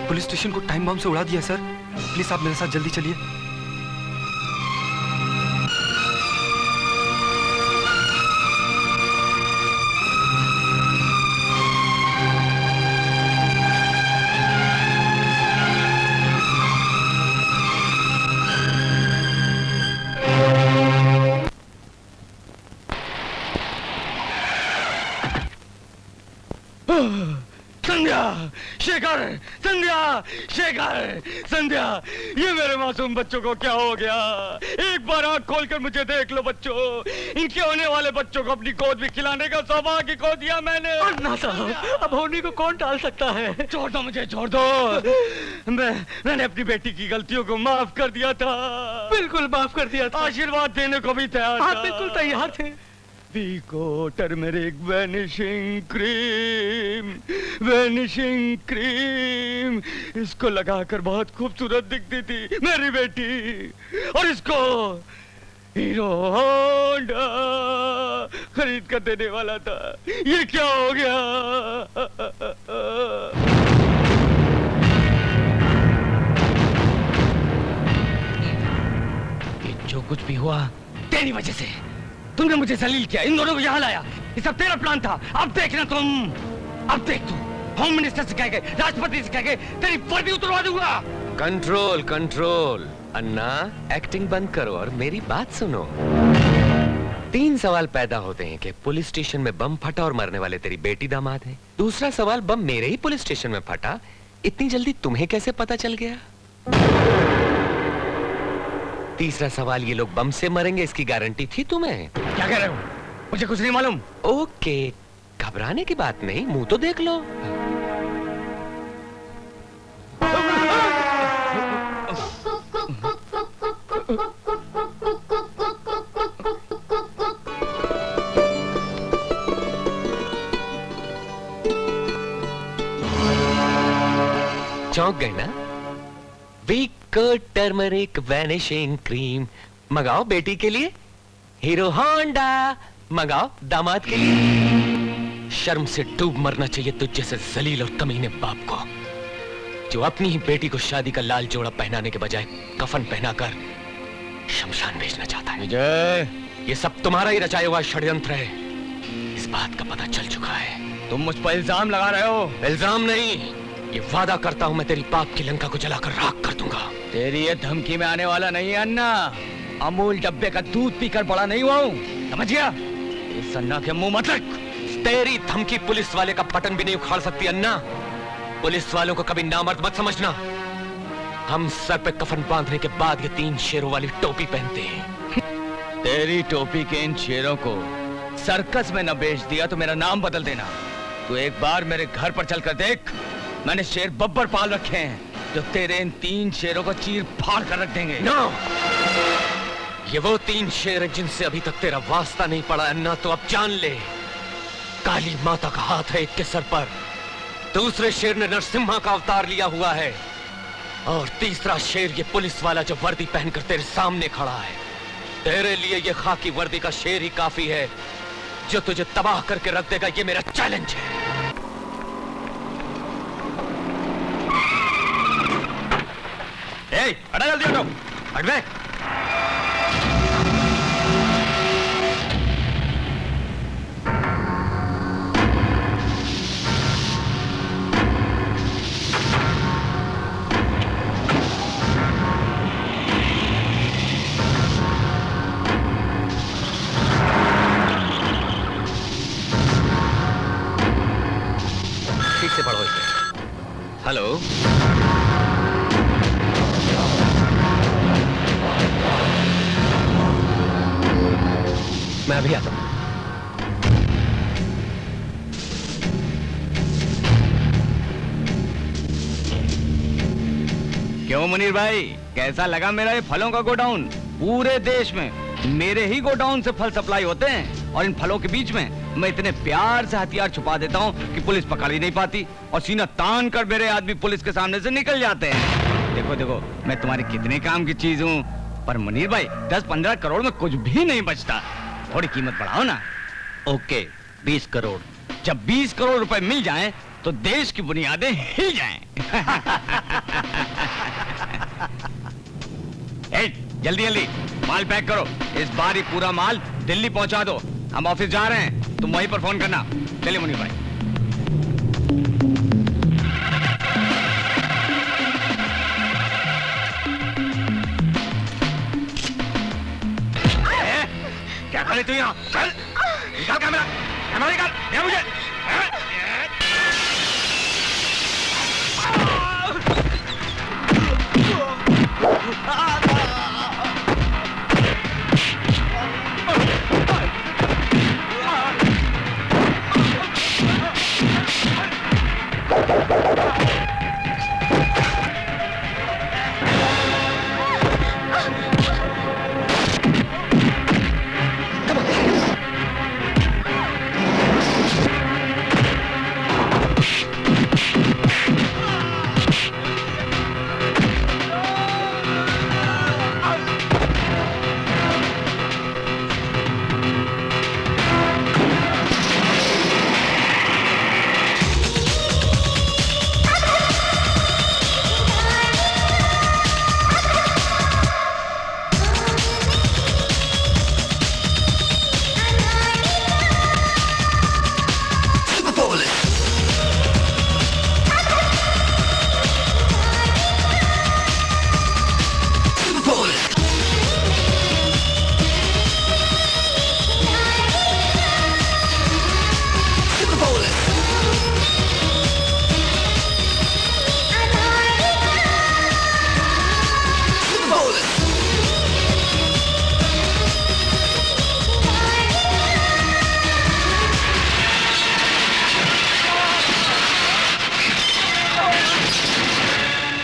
पुलिस स्टेशन को टाइम बम से उड़ा दिया सर। प्लीज आप मेरे साथ जल्दी चलिए। संध्या, ये मेरे मासूम बच्चों को क्या हो गया? एक बार आंख खोलकर मुझे देख लो बच्चों। इनके होने वाले बच्चों को अपनी गोद में खिलाने का सौभाग्य खो दिया मैंने। अन्ना साहब, अब होनी को कौन टाल सकता है? छोड़ दो मुझे, छोड़ दो। मैंने अपनी बेटी की गलतियों को माफ कर दिया था। बिल्कुल माफ कर दिया था। आशीर्वाद देने को भी तैयार था। आप बिल्कुल तैयार थे। Vico Turmeric Vanishing Cream, Vanishing Cream, इसको लगाकर बहुत खूबसूरत दिखती थी मेरी बेटी, और इसको हीरो होंडा खरीद कर देने वाला था। ये क्या हो गया? ये जो कुछ भी हुआ तेरी वजह से। तुमने मुझे जलील किया, इन दोनों को यहाँ लाया। ये सब तेरा प्लान था। अब देखना तुम, अब देख तू, होम मिनिस्टर से कह के, राष्ट्रपति से कह के तेरी वर्दी उतरवा दूंगा। Control control. अन्ना, एक्टिंग बंद करो और मेरी बात सुनो। 3 सवाल पैदा होते हैं कि पुलिस स्टेशन में बम फटा और मरने वाले तेरी बेटी दामाद है। दूसरा सवाल, बम मेरे ही पुलिस स्टेशन में फटा, इतनी जल्दी तुम्हें कैसे पता चल गया? तीसरा सवाल, ये लोग बम से मरेंगे इसकी गारंटी थी तुम्हें? क्या कह रहे हो? मुझे कुछ नहीं मालूम। ओके, घबराने की बात नहीं, मुंह तो देख लो। चौंक गए ना? विको टर्मरिक वैनिशिंग क्रीम मंगाओ बेटी के लिए, हीरो होंडा मंगाओ दामाद के लिए। शर्म से डूब मरना चाहिए तुझ जैसे जलील और कमीने बाप को, जो अपनी ही बेटी को शादी का लाल जोड़ा पहनाने के बजाय कफन पहनाकर शमशान भेजना चाहता है। विजय, ये सब तुम्हारा ही रचाया हुआ षड्यंत्र है, इस बात का पता चल चुका है। तुम मुझ पर इल्जाम लगा रहे हो। इल्जाम नहीं, ये वादा करता हूं मैं तेरी पाप की लंका को जलाकर राख कर दूंगा। तेरी ये धमकी में आने वाला नहीं है अन्ना। अमूल डब्बे का दूध पीकर बड़ा नहीं हुआ हूं, समझ गया? इस अन्ना के मुंह मत रख। तेरी धमकी पुलिस वाले का बटन भी नहीं उखाड़ सकती अन्ना। पुलिस वालों को कभी नामर्द मत समझना। हम सर पे कफन बांधने के बाद ये 3 शेरों वाली टोपी पहनते हैं। तेरी टोपी के इन शेरों को सर्कस में न बेच दिया तो मेरा नाम बदल देना। तू एक बार मेरे घर पर चलकर देख, मैंने शेर बब्बर पाल रखे हैं जो तेरे इन 3 शेरों को चीर फाड़ कर रख देंगे। नो, ये वो 3 शेर हैं जिनसे अभी तक तेरा वास्ता नहीं पड़ा अन्ना, तो अब जान ले। काली माता का हाथ है एक के सर पर, दूसरे शेर ने नरसिम्हा का अवतार लिया हुआ है, और तीसरा शेर ये पुलिस वाला जो वर्दी पहनकर तेरे सामने खड़ा है। तेरे लिए ये खाकी वर्दी का शेर ही काफी है जो तुझे तबाह करके रख देगा। ये मेरा चैलेंज है। हटा जल्दी हटो, हट बे। ठीक से पढ़ो इसे। हेलो, मैं अभी आता हूं। क्यों मुनीर भाई, कैसा लगा मेरा ये फलों का गोडाउन? पूरे देश में मेरे ही गोडाउन से फल सप्लाई होते हैं, और इन फलों के बीच में मैं इतने प्यार से हथियार छुपा देता हूँ कि पुलिस पकड़ ही नहीं पाती, और सीना तान कर मेरे आदमी पुलिस के सामने से निकल जाते हैं। देखो देखो, मैं तुम्हारे कितने काम की चीज हूँ। पर मुनीर भाई, 10-15 करोड़ में कुछ भी नहीं बचता, थोड़ी कीमत बढ़ाओ ना। ओके, 20 करोड़। जब 20 करोड़ रुपए मिल जाएं, तो देश की बुनियादें हिल जाएं। जल्दी जल्दी माल पैक करो, इस बार ही पूरा माल दिल्ली पहुंचा दो। हम ऑफिस जा रहे हैं, तुम वहीं पर फोन करना। चलिए मुनीर भाई। क्या करे तू यहाँ? चल निकाल कैमरा, कैमरा निकाल, दे मुझे।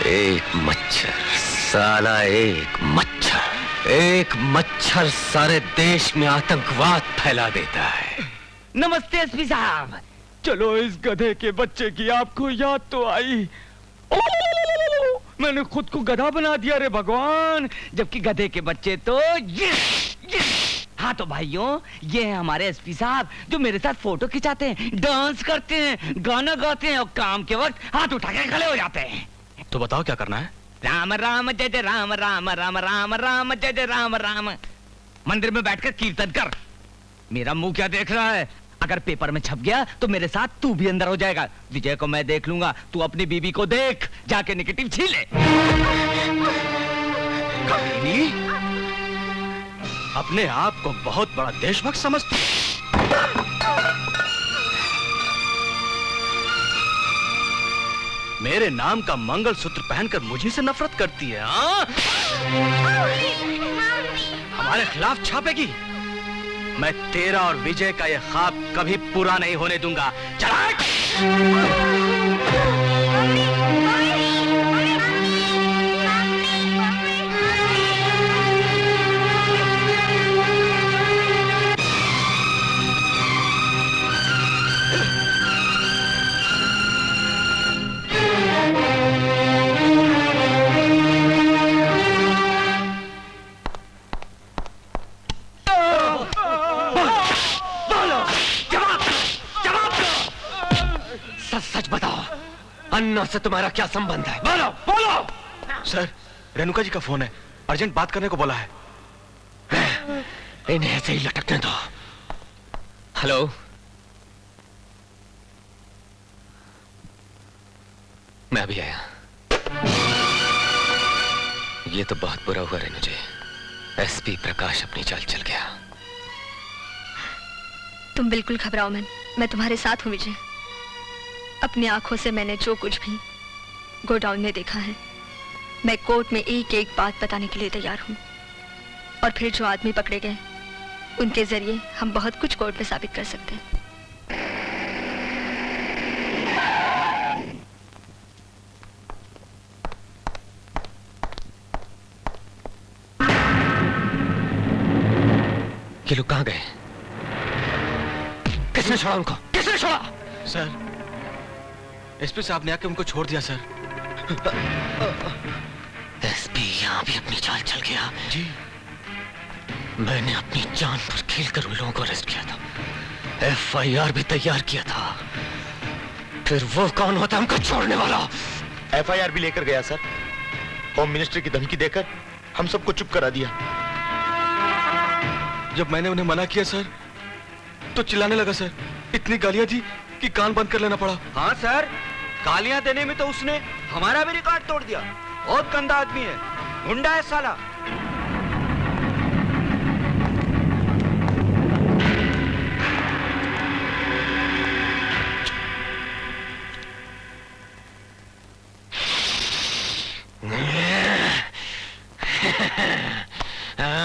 एक मच्छर, साला एक मच्छर सारे देश में आतंकवाद फैला देता है। नमस्ते एसपी साहब। चलो, इस गधे के बच्चे की आपको याद तो आई। मैंने खुद को गधा बना दिया रे भगवान, जबकि गधे के बच्चे तो हाँ तो भाइयों, ये हैं हमारे एसपी साहब जो मेरे साथ फोटो खिंचाते हैं, डांस करते हैं, गाना गाते हैं और काम के वक्त हाथ उठा के खड़े हो जाते हैं। तो बताओ क्या करना है? राम राम जय जय राम, राम राम राम राम जय जय राम राम। मंदिर में बैठकर कीर्तन कर। मेरा मुंह क्या देख रहा है? अगर पेपर में छप गया तो मेरे साथ तू भी अंदर हो जाएगा। विजय को मैं देख लूंगा, तू अपनी बीबी को देख, जाके नेगेटिव छीले। कमीनी, अपने आप को बहुत बड़ा देशभक्त समझती है। मेरे नाम का मंगलसूत्र पहनकर मुझे से नफरत करती है। हमारे खिलाफ छापेगी। मैं तेरा और विजय का यह ख्वाब कभी पूरा नहीं होने दूंगा। सच सच बताओ, अन्ना से तुम्हारा क्या संबंध है? बोलो बोलो। सर, रेणुका जी का फोन है, अर्जेंट बात करने को बोला है। इन्हें ऐसे ही लटकने दो। हेलो, मैं अभी आया। ये तो बहुत बुरा हुआ रेणु जी, एसपी प्रकाश अपनी चाल चल गया। तुम बिल्कुल घबराओ मत, मैं तुम्हारे साथ हूँ विजय। अपनी आंखों से मैंने जो कुछ भी गोडाउन में देखा है, मैं कोर्ट में एक एक बात बताने के लिए तैयार हूँ। और फिर जो आदमी पकड़े गए, उनके जरिए हम बहुत कुछ कोर्ट में साबित कर सकते हैं। ये लोग कहाँ गए? किसने छोड़ा उनको? किसने छोड़ा? सर, एसपी साहब ने आके उनको छोड़ दिया सर। एसपी यहाँ भी अपनी चाल चल गया। जी, मैंने अपनी जान पर खेलकर उन लोगों को अरेस्ट किया था, एफआईआर भी तैयार किया था। फिर वो कौन होता हमको छोड़ने वाला? एफआईआर भी लेकर गया सर। होम मिनिस्टर की धमकी देकर हम सबको चुप करा दिया। जब मैंने उन्हें मना किया सर, तो चिल्लाने लगा सर। इतनी गालियां दी कि कान बंद कर लेना पड़ा। हाँ सर, गालियां देने में तो उसने हमारा भी रिकॉर्ड तोड़ दिया। बहुत गंदा आदमी है, गुंडा है साला।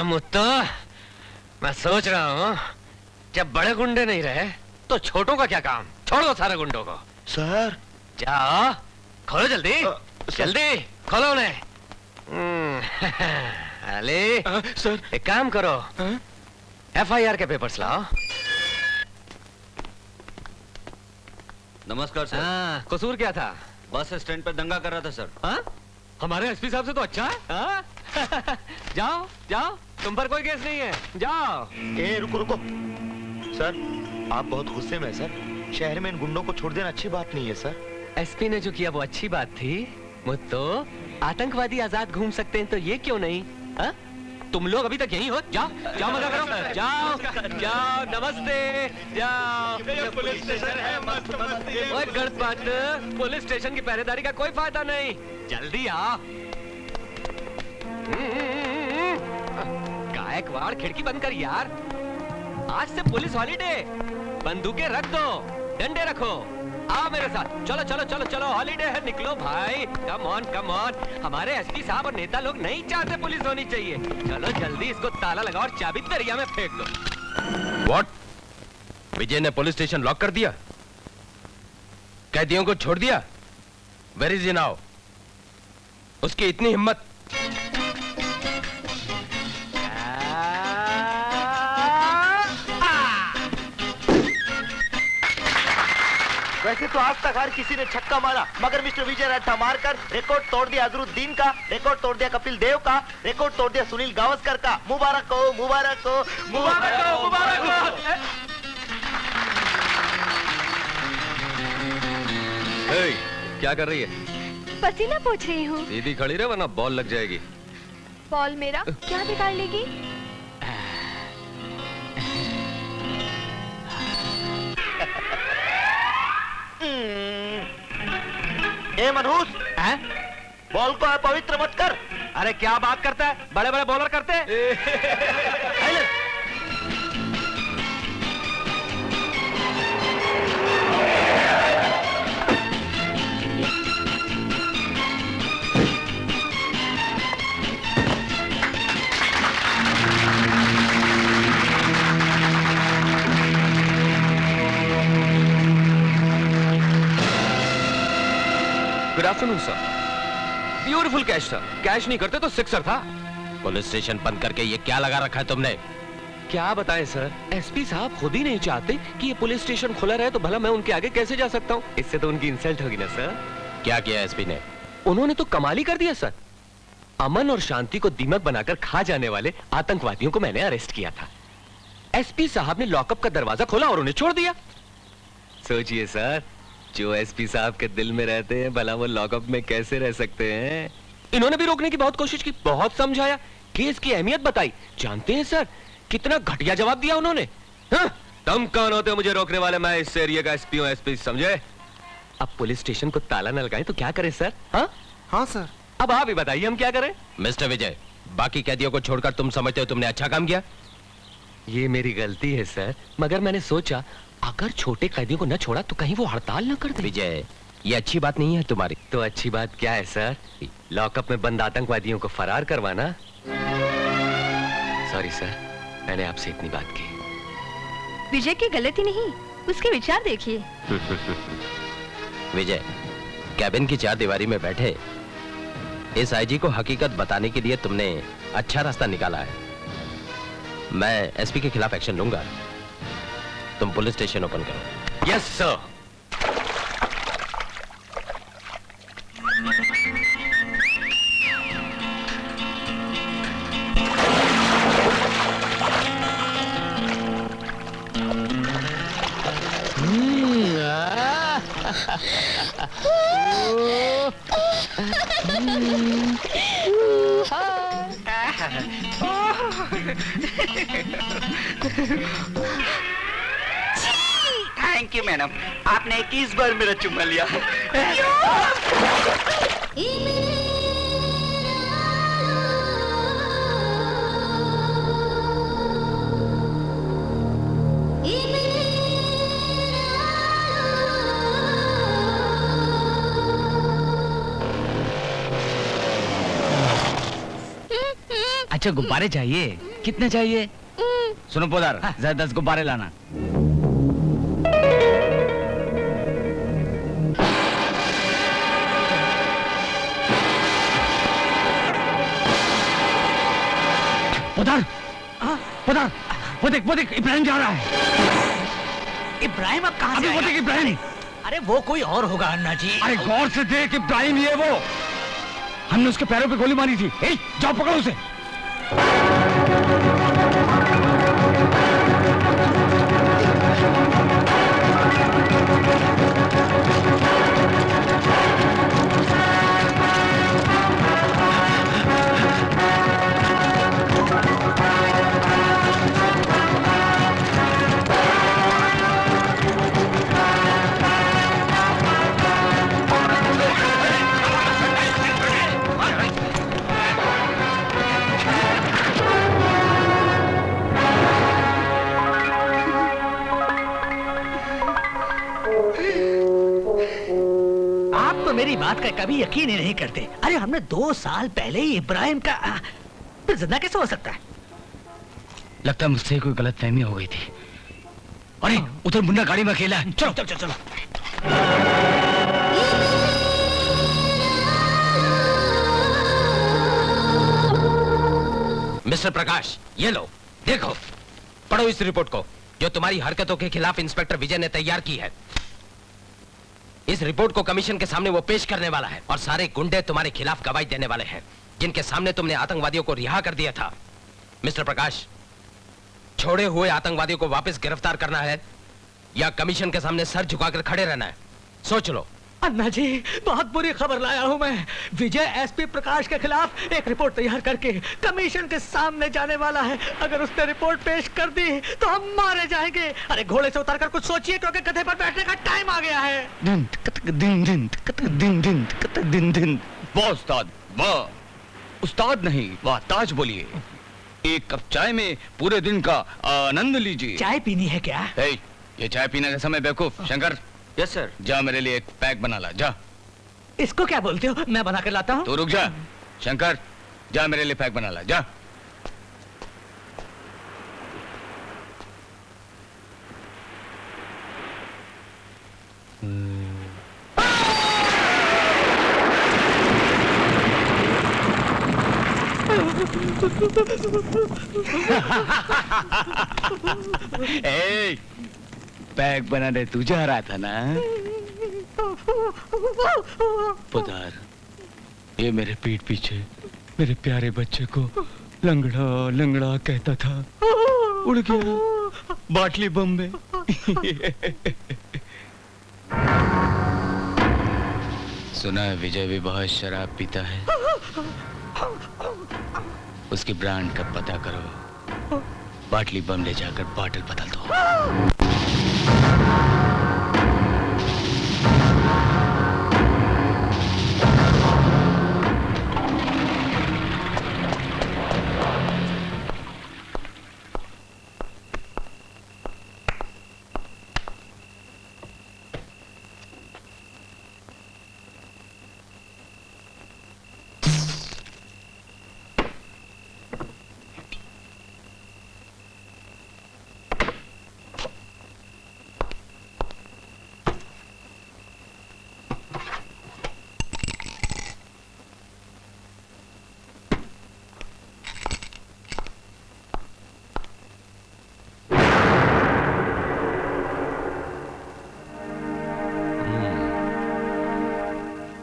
मुत्तो, मैं सोच रहा हूँ जब बड़े गुंडे नहीं रहे तो छोटों का क्या काम? छोड़ दो सारे गुंडों को। सर, जाओ खोलो जल्दी, जल्दी खोलो उन्हें। अली, सर एक काम करो, एफआईआर के पेपर्स लाओ। नमस्कार सर। हाँ, कसूर क्या था? बस स्टैंड पर दंगा कर रहा था सर। हाँ? हमारे एसपी साहब से तो अच्छा है। हाँ? जाओ जाओ, तुम पर कोई केस नहीं है, जाओ। ए रुको रुको सर, आप बहुत गुस्से में हैं सर। शहर में इन गुंडों को छोड़ देना अच्छी बात नहीं है सर। एसपी ने जो किया वो अच्छी बात थी। मुत्तो, आतंकवादी आजाद घूम सकते हैं तो ये क्यों नहीं? हा? तुम लोग अभी तक यहीं हो? जाओ जाओ, मजा करो, जाओ जाओ, नमस्ते, जाओ। पुलिस स्टेशन है, मस्त मस्त। ओए गणपत, पुलिस स्टेशन की पहरेदारी का कोई फायदा नहीं, जल्दी आओ। गायकवाड़, खिड़की बंद कर यार। आज से पुलिस हॉलीडे। बंदूकें रख दो, डंडे रखो। आओ मेरे साथ, चलो चलो चलो चलो, हॉलीडे है, निकलो भाई। Come on come on. हमारे एसपी साहब और नेता लोग नहीं चाहते पुलिस होनी चाहिए। चलो जल्दी इसको ताला लगाओ और चाबी दरिया में फेंक दो। व्हाट? विजय ने पुलिस स्टेशन लॉक कर दिया, कैदियों को छोड़ दिया? Where is he now? उसकी इतनी हिम्मत? वैसे तो आज तक हर किसी ने छक्का मारा, मगर मिस्टर विजय रट्टा मारकर रिकॉर्ड तोड़ दिया अजरुद्दीन का, रिकॉर्ड तोड़ दिया कपिल देव का, रिकॉर्ड तोड़ दिया सुनील गावस्कर का। मुबारक हो, मुबारक हो, मुबारक हो, मुबारक हो। हे, क्या कर रही है? पसीना पोंछ रही हूँ। सीधी खड़ी रहे वरना बॉल लग जाएगी। बॉल मेरा क्या बिगाड़ लेगी? ए मनहूस, बॉल को अपवित्र मत कर। अरे क्या बात करता है, बड़े बड़े बॉलर करते हैं। Good afternoon sir. Beautiful catch था, कैच नहीं करते तो सिक्सर था। पुलिस स्टेशन बंद करके ये क्या लगा रखा है तुमने? क्या बताएं सर, एसपी साहब खुद ही नहीं चाहते कि ये पुलिस स्टेशन खुला रहे, तो भला मैं उनके आगे कैसे जा सकता हूँ? इससे तो उनकी इंसल्ट होगी ना सर। क्या किया एसपी ने? उन्होंने तो कमाल ही कर दिया सर। अमन और शांति को दीमक बनाकर खा जाने वाले आतंकवादियों को मैंने अरेस्ट किया था। एसपी साहब ने लॉकअप का दरवाजा खोला और उन्हें छोड़ दिया। सोचिए सर, जो एसपी साहब के दिल में रहते हैं भला वो लॉकअप में कैसे रह सकते हैं। इन्होंने भी रोकने की बहुत कोशिश की, बहुत समझाया, केस की अहमियत बताई। जानते हैं सर कितना घटिया जवाब दिया उन्होंने। हाँ? तुम कौन होते हो मुझे रोकने वाले? मैं इस एरिया का एसपी हूं, एसपी समझे। अब पुलिस स्टेशन को ताला न लगाए तो क्या करें सर? हाँ हाँ सर। अब आप ही बताइए हम क्या करें। मिस्टर विजय, बाकी कैदियों को छोड़कर तुम समझते हो तुमने अच्छा काम किया? ये मेरी गलती है सर, मगर मैंने सोचा अगर छोटे कैदियों को न छोड़ा तो कहीं वो हड़ताल न कर दे। विजय, ये अच्छी बात नहीं है तुम्हारी। तो अच्छी बात क्या है सर? लॉकअप में बंद आतंकवादियों को फरार करवाना। सॉरी सर, मैंने आपसे इतनी बात की। विजय की गलती नहीं, उसके विचार देखिए। विजय, कैबिन की चार दीवारी में बैठे इस आईजी को हकीकत बताने के लिए तुमने अच्छा रास्ता निकाला है। मैं एसपी के खिलाफ एक्शन लूंगा। तुम पुलिस स्टेशन ओपन करो। Yes sir. Thank you madam, आपने 21 बार मेरा चुम्मा लिया। अच्छा गुब्बारे चाहिए? कितने चाहिए? सुनो पोदार, जरा 10 गुब्बारे लाना। पोदार, पोदार, वो देख इब्राहिम जा रहा है। इब्राहिम अब कहाँ से अभी वो देख इब्राहिम। अरे वो कोई और होगा अन्ना जी। अरे गौर से देख, इब्राहिम ही है वो। हमने उसके पैरों पे गोली मारी थी। ए, जाओ पकड़ो उसे। मेरी बात का कभी यकीन ही नहीं करते। अरे हमने 2 साल पहले ही इब्राहिम का फिर जिंदा कैसे हो सकता है? लगता है मुझसे कोई गलतफहमी हो गई थी। अरे उधर मुन्ना गाड़ी में अकेला है। चलो चलो चलो। मिस्टर प्रकाश, ये लो, देखो, पढ़ो इस रिपोर्ट को जो तुम्हारी हरकतों के खिलाफ इंस्पेक्टर विजय ने तैयार की है। इस रिपोर्ट को कमीशन के सामने वो पेश करने वाला है और सारे गुंडे तुम्हारे खिलाफ गवाही देने वाले हैं जिनके सामने तुमने आतंकवादियों को रिहा कर दिया था। मिस्टर प्रकाश, छोड़े हुए आतंकवादियों को वापस गिरफ्तार करना है या कमीशन के सामने सर झुकाकर खड़े रहना है? सोच लो। अन्ना जी, बहुत बुरी खबर लाया हूं मैं। विजय एसपी प्रकाश के खिलाफ एक रिपोर्ट तैयार करके कमीशन के सामने जाने वाला है। अगर उसने रिपोर्ट पेश कर दी तो हम मारे जाएंगे। अरे घोड़े से उतरकर कुछ सोचिए क्योंकि गधे पर बैठने का टाइम आ गया है। वाह उस्ताद, वाह। उस्ताद नहीं, वाह ताज बोलिए। एक कप चाय में पूरे दिन का आनंद लीजिए। चाय पीनी है क्या? ये चाय पीने का समय बेवकूफ। Shankar, yes sir. जा मेरे लिए एक पैक बना ला, जा। इसको क्या बोलते हो? मैं बना कर लाता हूँ। तो रुक जा। शंकर, जा मेरे लिए पैक बना ला, जा। पैक बनाने तू जा रहा था ना? पुदार, ये मेरे पीठ पीछे मेरे प्यारे बच्चे को लंगड़ा लंगड़ा कहता था, उड़ गया बाटली बम में। सुना है विजय भी बहुत शराब पीता है। उसकी ब्रांड का पता करो, बाटली बम ले जाकर बॉटल बदल दो।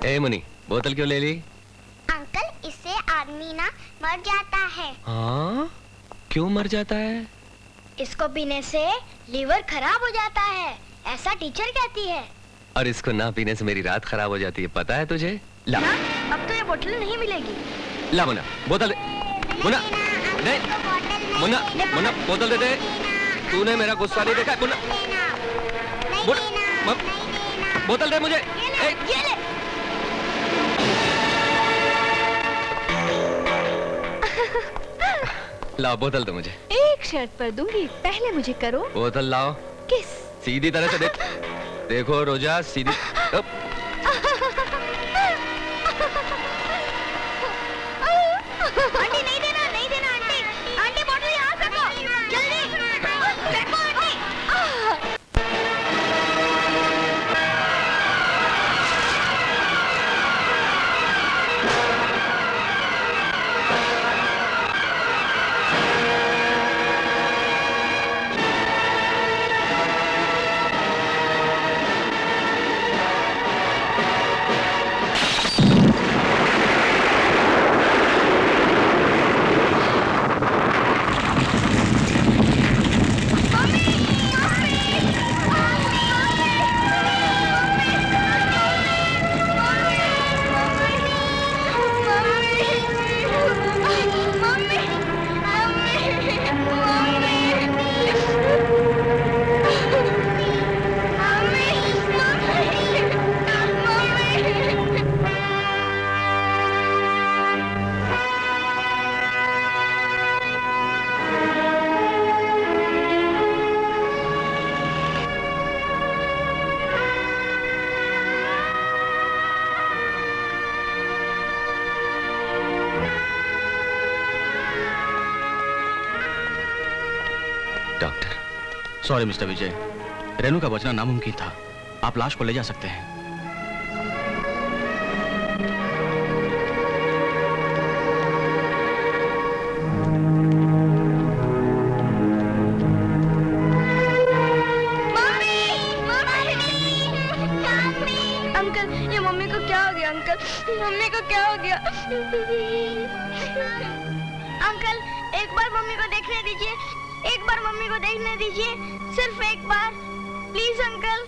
ए मुनी, बोतल क्यों ले ली? अंकल, इससे आदमी ना मर जाता है। हाँ? क्यों मर जाता है? इसको पीने से लीवर खराब हो जाता है, ऐसा टीचर कहती है। और इसको ना पीने से मेरी रात खराब हो जाती है, पता है तुझे? ला। ना, अब तो ये बोतल नहीं मिलेगी। ला मुन्ना, बोतल दे। मुन्ना, नहीं। मुन्ना, मुन्ना, बोतल दे दे। तूने मेरा गुस्सा नहीं देखा, मुन्ना। बोतल दे मुझे। ये ले। लाओ बोतल दो मुझे। एक शर्त पर दूंगी, पहले मुझे करो। बोतल लाओ। किस? सीधी तरह से देख। देखो रोजा, सीधी। आंटी नहीं देना, नहीं देना आंटी। आंटी बोतल यहाँ फेंको, जल्दी फेंको आंटी। सॉरी मिस्टर विजय, रेनू का बचना नामुमकिन था। आप लाश को ले जा सकते हैं। अंकल, ये मम्मी को क्या हो गया? अंकल, मम्मी को क्या हो गया? अंकल, एक बार मम्मी को देखने दीजिए, एक बार मम्मी को देखने दीजिए, सिर्फ एक बार, please uncle,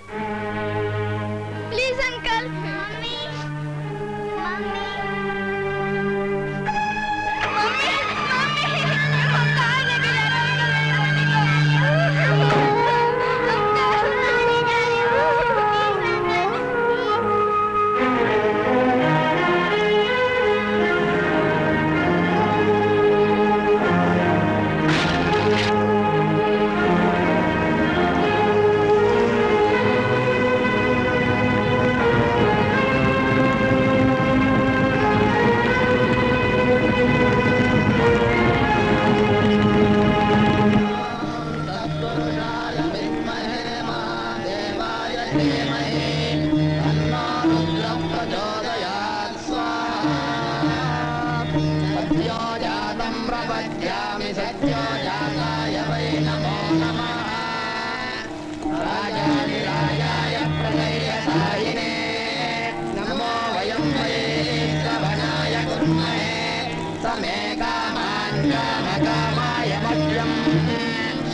please uncle. Mummy, mummy, mummy, mummy, कहाँ लेके जा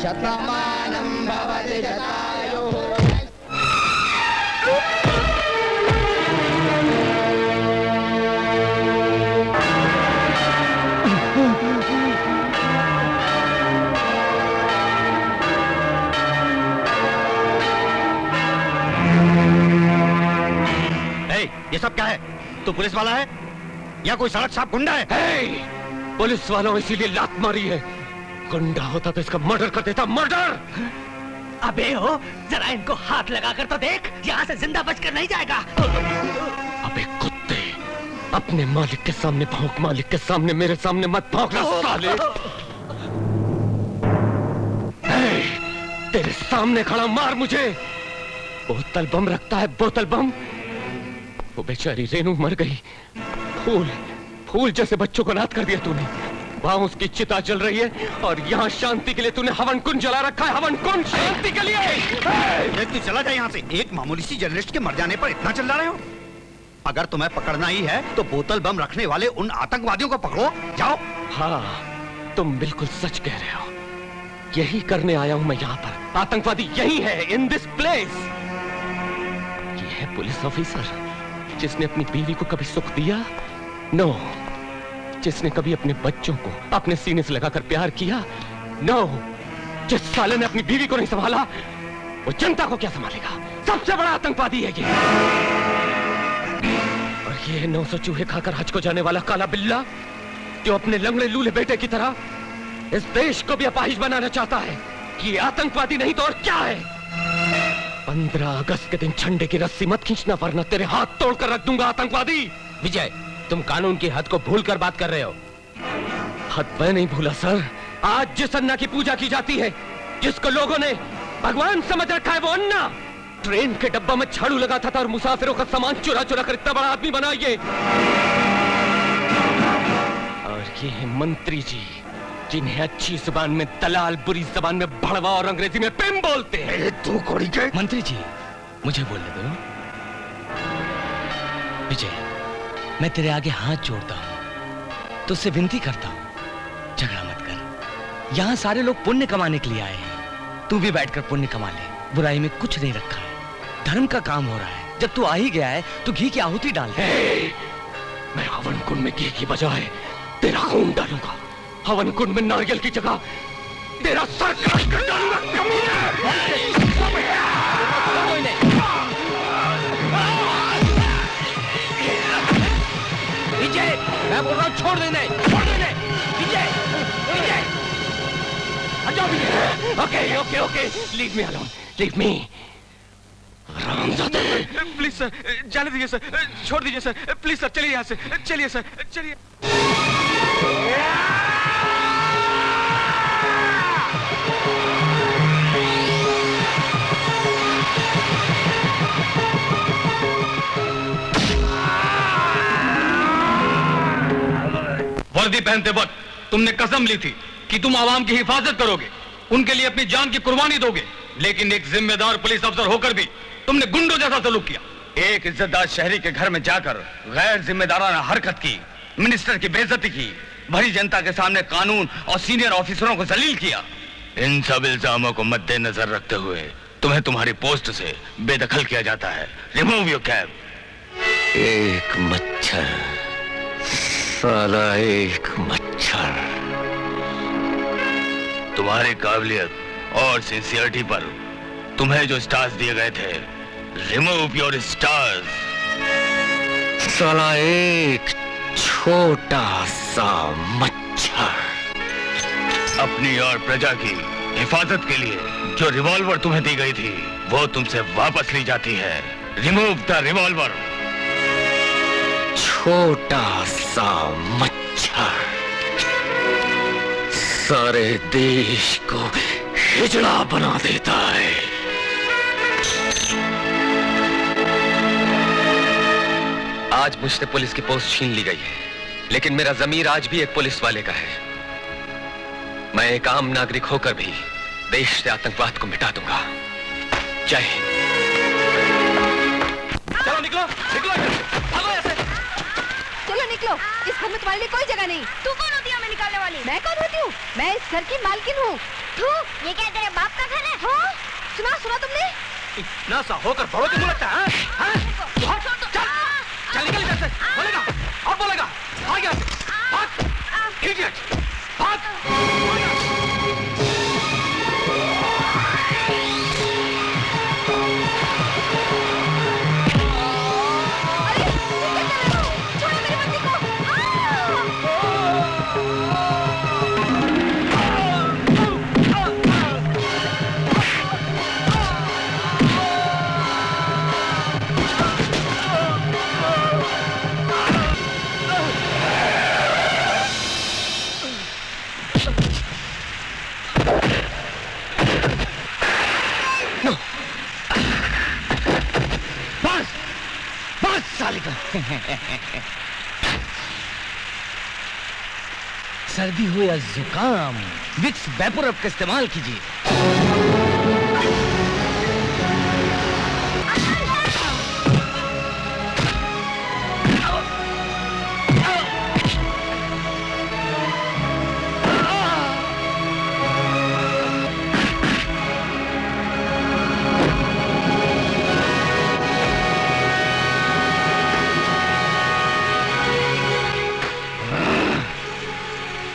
शतमानं भवति शतायुः। ये सब क्या है? तू पुलिस वाला है या कोई सड़क छाप गुंडा है? पुलिस वालों इसीलिए लात मारी है। गुंडा होता तो इसका मर्डर कर देता। मर्डर! अबे हो, जरा इनको हाथ लगाकर तो देख, यहाँ से जिंदा बचकर नहीं जाएगा। अबे कुत्ते, अपने मालिक के सामने भौंक, मालिक के सामने मेरे सामने मत भौंकना साले। तेरे सामने खड़ा मार मुझे। बोतल बम रखता है, बोतल बम। वो बेचारी रेनू मर गई। फूल फूल जैसे बच्चों को अनाथ कर दिया तूने। वहां उसकी चिता जल रही है और यहाँ शांति के लिए तूने हवन कुंड जला रखा है। हवन कुंड शांति के लिए। तू चला जाए यहाँ से। एक मामूली सी जर्नलिस्ट के मर जाने पर इतना चिल्ला रहे हो? अगर तुम्हें पकड़ना ही है तो बोतल बम रखने वाले उन आतंकवादियों को पकड़ो। जाओ। हाँ, तुम बिल्कुल सच कह रहे हो। यही करने आया हूं मैं यहाँ पर। आतंकवादी यही है, इन दिस प्लेस। ये है पुलिस ऑफिसर जिसने अपनी बीवी को कभी सुख दिया? नो। जिसने कभी अपने बच्चों को अपने सीने से लगाकर प्यार किया? नो। जिस साले ने अपनी बीवी को नहीं संभाला, वो जनता को क्या संभालेगा? सबसे बड़ा आतंकवादी है ये। और ये 900 चूहे खाकर हज को जाने वाला काला बिल्ला जो अपने लंगड़े लूले बेटे की तरह इस देश को भी अपाहिज बनाना चाहता है कि ये आतंकवादी नहीं तो और क्या है। 15 अगस्त के दिन झंडे की रस्सी मत खींचना वरना तेरे हाथ तोड़कर रख दूंगा आतंकवादी। विजय, तुम कानून की हद को भूलकर बात कर रहे हो। हद मैं नहीं भूला सर। आज जिस अन्ना की पूजा की जाती है, जिसको लोगों ने भगवान समझ रखा है, वो अन्ना ट्रेन के डब्बा में झाड़ू लगाता था और मुसाफिरों का सामान चुरा चुरा कर इतना बड़ा आदमी बना ये। और ये है मंत्री जी जिन्हें अच्छी जुबान में दलाल, बुरी जुबान में भड़वा और अंग्रेजी में पिम बोलते हैं। तू कोड़ी के? मंत्री जी, मुझे बोलने दो। विजय, मैं तेरे आगे हाथ जोड़ता हूं, तुझसे विनती करता हूं, झगड़ा मत कर। यहां सारे लोग पुण्य कमाने के लिए आए हैं। तू भी बैठकर पुण्य कमा ले। बुराई में कुछ नहीं रखा है, धर्म का काम हो रहा है। जब तू आ ही गया है तो घी की आहुति डाल दे। मैं हवन कुंड में घी की बजाय तेरा खून डालूंगा। हवन कुंड में नारियल की जगह तेरा सर काट कर डालूंगा। विजय, मैं बोल रहा हूँ छोड़ देने, छोड़ देने। विजय, विजय, हटाओ Vijay. Okay okay okay, leave me alone, leave me. Please sir, जाने दीजिए सर, छोड़ दीजिए सर, प्लीज सर, चलिए यहाँ से, चलिए सर, चलिए। वर्दी पहनते वक्त तुमने कसम ली थी कि तुम आवाम की हिफाजत करोगे, उनके लिए अपनी जान की कुर्बानी दोगे, लेकिन एक जिम्मेदार पुलिस अफसर होकर भी तुमने गुंडों जैसा सलूक किया। एक इज्जतदार शहरी के घर में जाकर गैर जिम्मेदाराना हरकत की, मिनिस्टर की बेइज्जती की, भरी जनता के सामने कानून और सीनियर ऑफिसरों को जलील किया। इन सब इल्जामों को मद्देनजर रखते हुए तुम्हें तुम्हारी पोस्ट से बेदखल किया जाता है। Remove your cap. एक मच्छर, साला एक मच्छर। तुम्हारी काबिलियत और सिंसियरिटी पर तुम्हें जो स्टार्स दिए गए थे, रिमूव योर स्टार्स। साला एक छोटा सा मच्छर। अपनी और प्रजा की हिफाजत के लिए जो रिवॉल्वर तुम्हें दी गई थी, वो तुमसे वापस ली जाती है। Remove the revolver. छोटा सा मच्छर सारे देश को हिजड़ा बना देता है। आज मुझसे पुलिस की पोस्ट छीन ली गई है, लेकिन मेरा जमीर आज भी एक पुलिस वाले का है। मैं एक आम नागरिक होकर भी देश से आतंकवाद को मिटा दूंगा। जय हिंद। चलो निकलो, निकलो, भागो यहाँ से। चलो निकलो, इस घर में तुम्हारे लिए कोई जगह नहीं। तू कौन होती है हमें निकालने वाली? मैं कौन होती हूँ? मैं इस घर की मालकिन हूँ। तू ये क्या तेरे बाप का घर है? हाँ, सुना तुमने? इतना सा होकर बड़ों की मुँह लगता है? चल निकल इधर से। बोलेगा, अब बोलेगा। भाग यहाँ से, भाग, इडियट, भाग। अरे मार साले का। सर्दी हो या जुकाम, विक्स वेपोरब का इस्तेमाल कीजिए।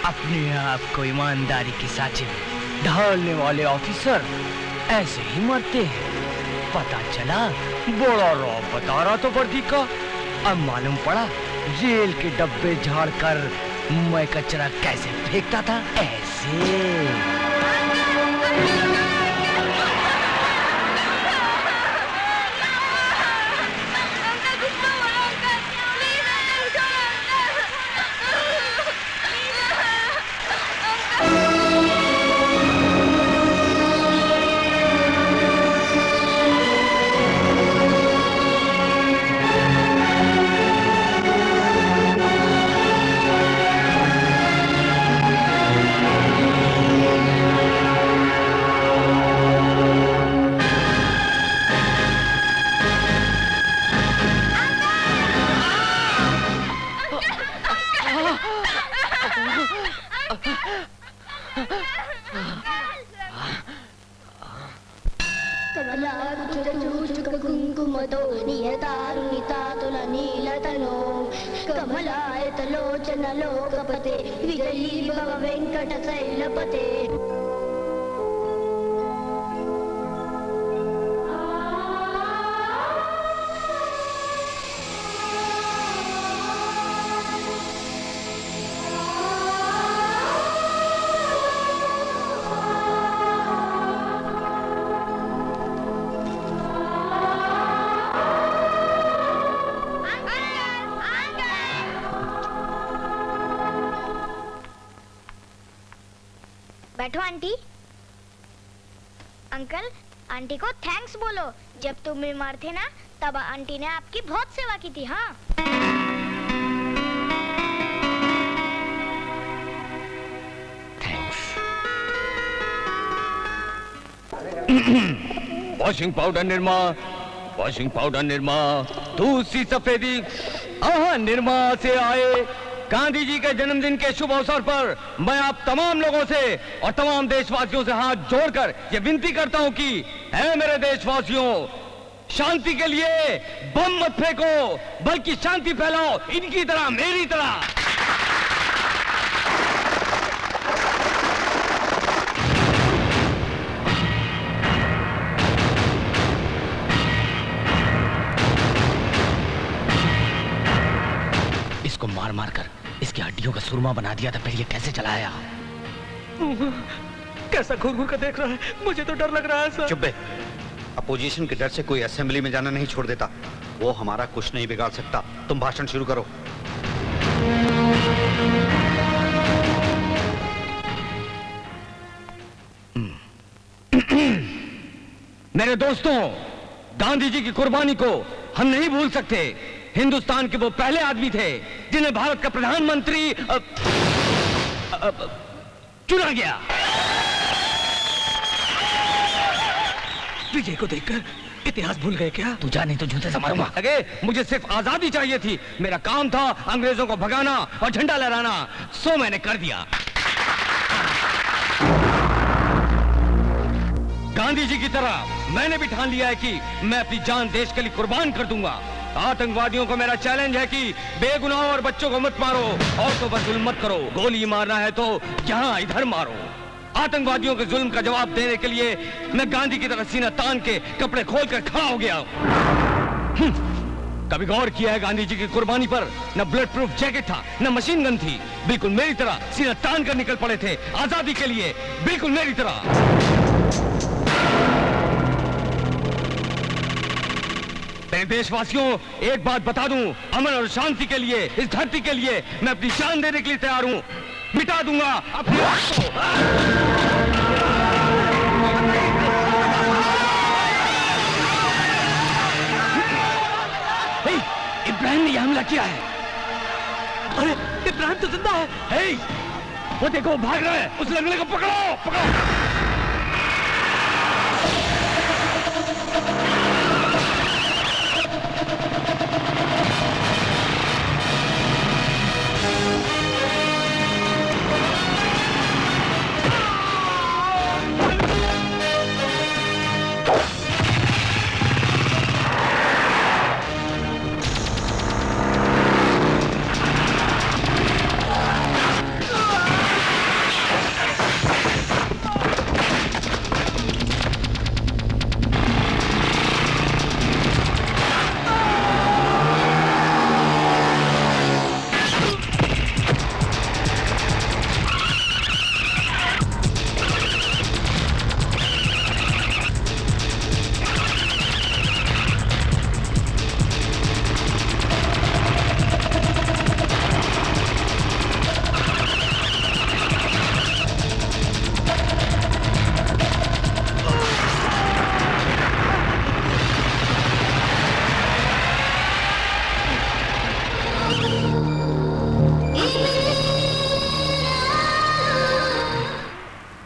अपने आप को ईमानदारी की साजिश ढालने वाले ऑफिसर ऐसे ही मरते हैं। पता चला बड़ा रॉब बता रहा तो वर्दी का, अब मालूम पड़ा जेल के डब्बे झाड़कर मैं कचरा कैसे फेंकता था, ऐसे। कुङ्कुमतो नियतारुणितातुलनीलतनो कमलायतलोचनलोकपते विजयी भव वेङ्कटशैलपते। बैठो आंटी। अंकल, आंटी को थैंक्स बोलो। जब तुम बीमार थे ना, तब आंटी ने आपकी बहुत सेवा की थी। हाँ, thanks. Washing powder Nirma, washing powder Nirma, दूसरी सफेदी। हाँ, निरमा से आए गांधी जी के जन्मदिन के शुभ अवसर पर मैं आप तमाम लोगों से और तमाम देशवासियों से हाथ जोड़कर ये विनती करता हूं कि है मेरे देशवासियों, शांति के लिए बम मत फेंको, बल्कि शांति फैलाओ, इनकी तरह, मेरी तरह। इसको मार मार कर इसकी हड्डियों का सुरमा बना दिया था, फिर ये कैसे चलाया? कैसा घूर घूर कर देख रहा है, मुझे तो डर लग रहा है सर। चुप बे। अपोजिशन के डर से कोई असेंबली में जाना नहीं छोड़ देता। वो हमारा कुछ नहीं बिगाड़ सकता। तुम भाषण शुरू करो। मेरे दोस्तों, गांधी जी की कुर्बानी को हम नहीं भूल सकते। हिंदुस्तान के वो पहले आदमी थे जिन्हें भारत का प्रधानमंत्री चुना गया। विजय को देखकर इतिहास भूल गए क्या? तू जा, नहीं तो जूते से मारूंगा। लगे मुझे सिर्फ आजादी चाहिए थी। मेरा काम था अंग्रेजों को भगाना और झंडा लहराना, सो मैंने कर दिया। गांधी जी की तरह मैंने भी ठान लिया है कि मैं अपनी जान देश के लिए कुर्बान कर दूंगा। आतंकवादियों को मेरा चैलेंज है कि बेगुनाह और बच्चों को मत मारो, औरतों पर जुल्म मत करो। गोली मारना है तो यहाँ इधर मारो। आतंकवादियों के जुल्म का जवाब देने के लिए मैं गांधी की तरह सीना तान के कपड़े खोलकर खड़ा हो गया। कभी गौर किया है गांधी जी की कुर्बानी पर? न ब्लड प्रूफ जैकेट था, न मशीन गन थी। बिल्कुल मेरी तरह सीना तान कर निकल पड़े थे आजादी के लिए, बिल्कुल मेरी तरह। मेरे देशवासियों, एक बात बता दूं, अमन और शांति के लिए, इस धरती के लिए मैं अपनी जान देने के लिए तैयार हूं। मिटा दूंगा अपने आप को। इब्राहिम ने यह हमला किया है। अरे इब्राहिम तो जिंदा है। हे, वो देखो भाग रहा है, उस लंगड़े को पकड़ो पकड़ो।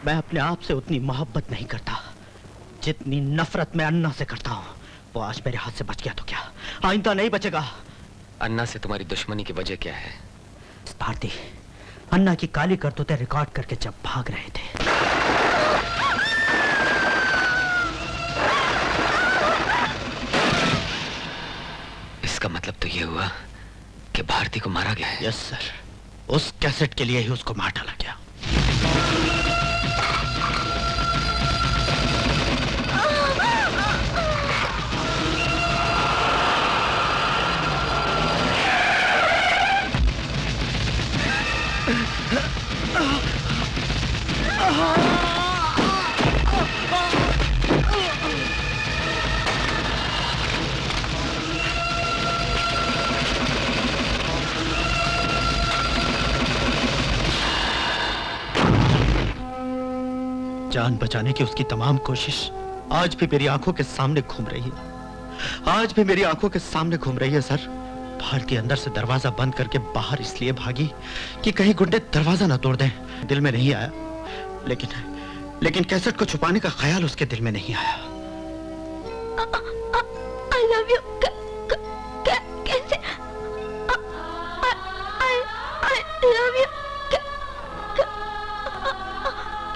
मैं अपने आप से उतनी मोहब्बत नहीं करता जितनी नफरत मैं अन्ना से करता हूँ। वो आज मेरे हाथ से बच गया तो क्या आइंदा नहीं बचेगा। अन्ना से तुम्हारी दुश्मनी की वजह क्या है? भारती, अन्ना की काली करतूतें रिकॉर्ड करके जब भाग रहे थे, इसका मतलब तो ये हुआ कि भारती को मारा गया है। यस सर, उस कैसेट के लिए ही उसको मार डाला गया। जान बचाने की उसकी तमाम कोशिश आज भी मेरी आंखों के सामने घूम रही है। आज भी मेरी आंखों के सामने घूम रही है सर। भारती अंदर से दरवाजा बंद करके बाहर इसलिए भागी कि कहीं गुंडे दरवाजा ना तोड़ दें। दिल में नहीं आया, लेकिन कैसेट को छुपाने का ख्याल उसके दिल में नहीं आया। I love you. कैसे? I love you.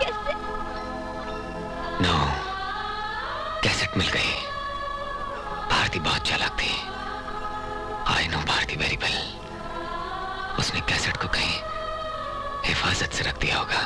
कैसे? नो, कैसेट मिल गई। भारती बहुत चालाक थी। I know Bharti very well. उसने कैसेट को कहीं हिफाजत से रख दिया होगा।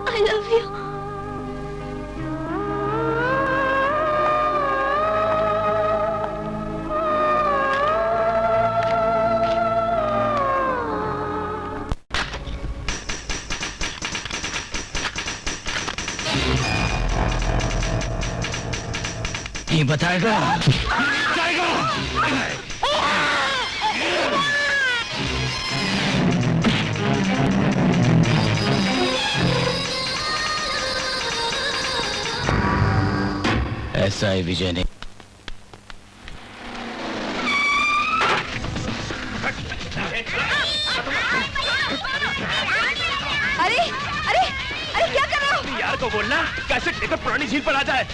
I love you. नहीं बताएगा। ऐसा है विजय ने। अरे अरे अरे क्या कर रहे हो? यार को बोलना कैसेट लेकर पुरानी झील पर आ जाए।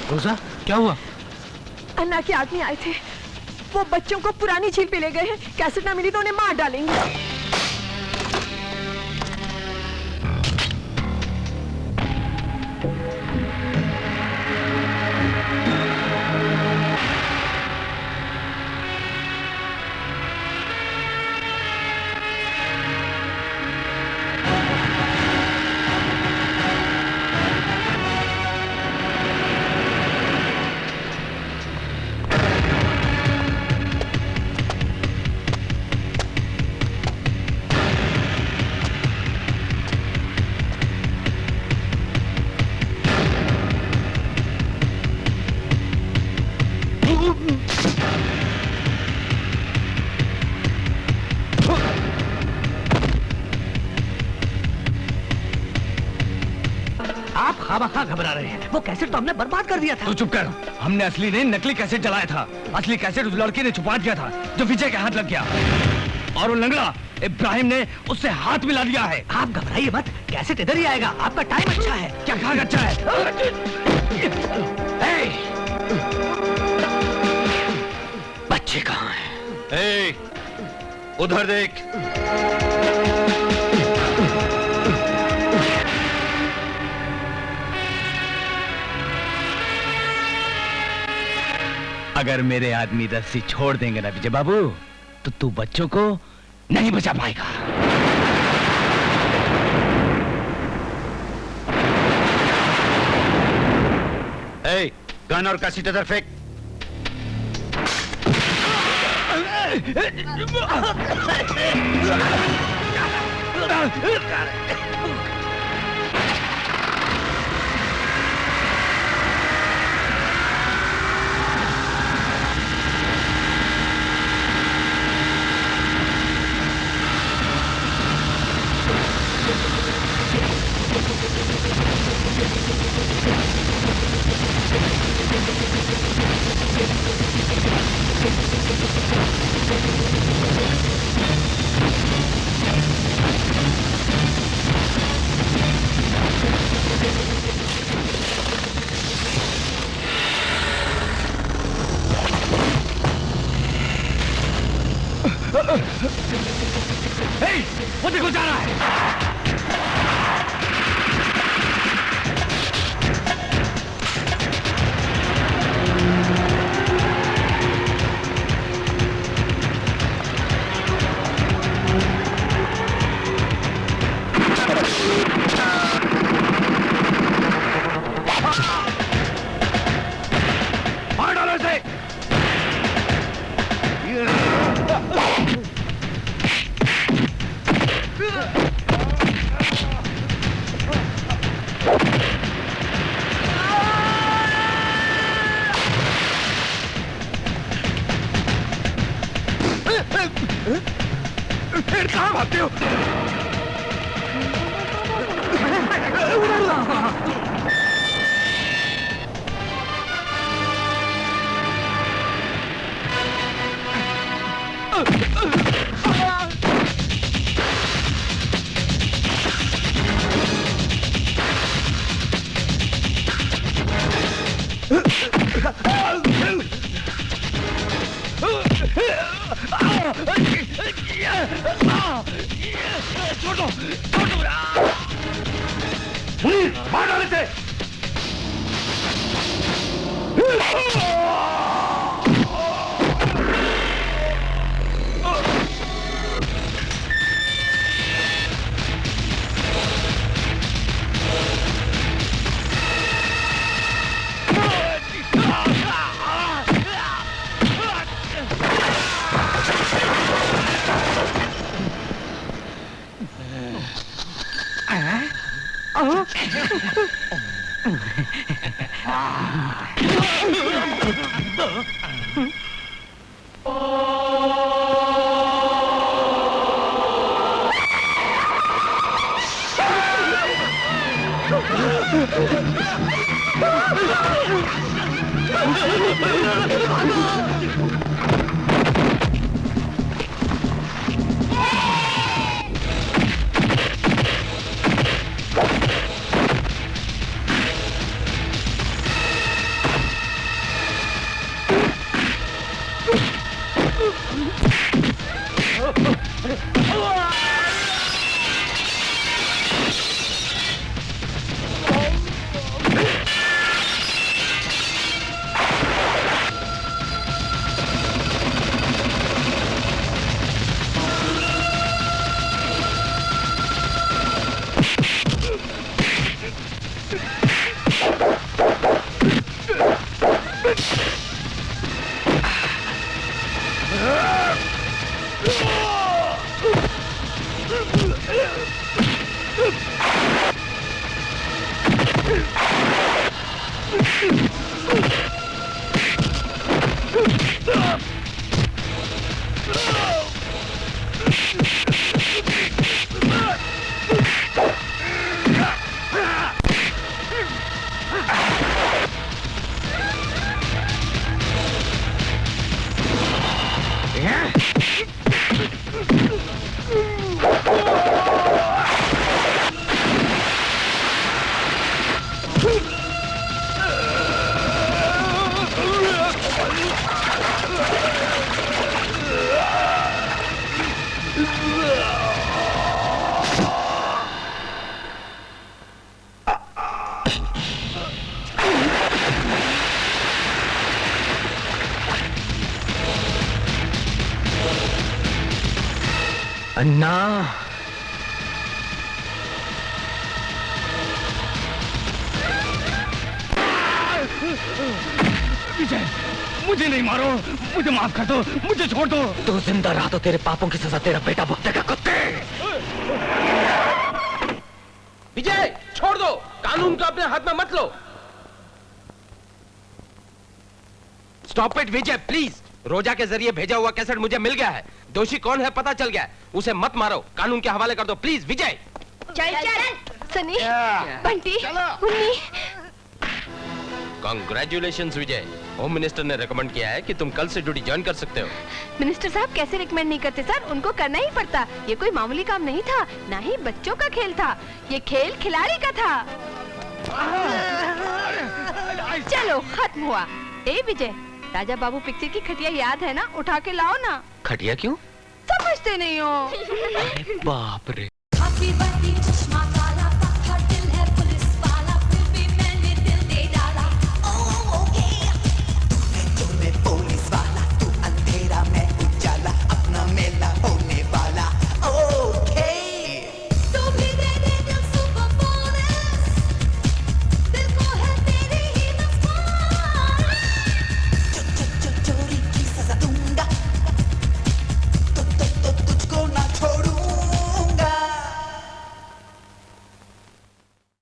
रोजा, क्या हुआ? अन्ना के आदमी आए थे, वो बच्चों को पुरानी झील पे ले गए हैं। कैसेट ना मिली तो उन्हें मार डालेंगे। आप खामखा घबरा रहे हैं। वो कैसेट तो हमने बर्बाद कर दिया था। तू चुप कर। हमने असली नहीं नकली कैसेट जलाया था। असली कैसेट उस लड़की ने छुपा दिया था जो विजय के हाथ लग गया, और वो लंगड़ा इब्राहिम ने उससे हाथ मिला दिया है। आप घबराइए मत, कैसेट इधर ही आएगा। आपका टाइम अच्छा है। क्या कहा अच्छा है? बच्चे कहाँ हैं? उधर देख। अगर मेरे आदमी रस्सी छोड़ देंगे ना विजय बाबू, तो तू बच्चों को नहीं बचा पाएगा। गन और कैसेट इधर फेंक। वो देखो जा रहा है। मार डालो इसे। कहाँ भागते हो? छोड़ दो, छोड़ दो। मुनीर, मार डाल इसे। अन्ना, विजय, मुझे नहीं मारो, मुझे माफ कर दो, मुझे छोड़ दो। तू जिंदा रहा तो तेरे पापों की सजा तेरा बेटा भुगतेगा, कुत्ते। विजय, छोड़ दो, कानून को अपने हाथ में मत लो। Stop it Vijay, please. रोजा के जरिए भेजा हुआ कैसेट मुझे मिल गया है। दोषी कौन है पता चल गया है। उसे मत मारो, कानून के हवाले कर दो, प्लीज विजय। चल सनी, बंटी, मुन्नी। कांग्रेचुलेशंस विजय, होम मिनिस्टर ने रेकमेंड किया है कि तुम कल से ड्यूटी ज्वाइन कर सकते हो। मिनिस्टर साहब कैसे रिकमेंड नहीं करते सर, उनको करना ही पड़ता। ये कोई मामूली काम नहीं था, ना ही बच्चों का खेल था, ये खेल खिलाड़ी का था। चलो खत्म हुआ। ए विजय, राजा बाबू पिक्चर की खटिया याद है ना, उठा के लाओ ना। खटिया क्यों? समझते नहीं हो। बाप रे।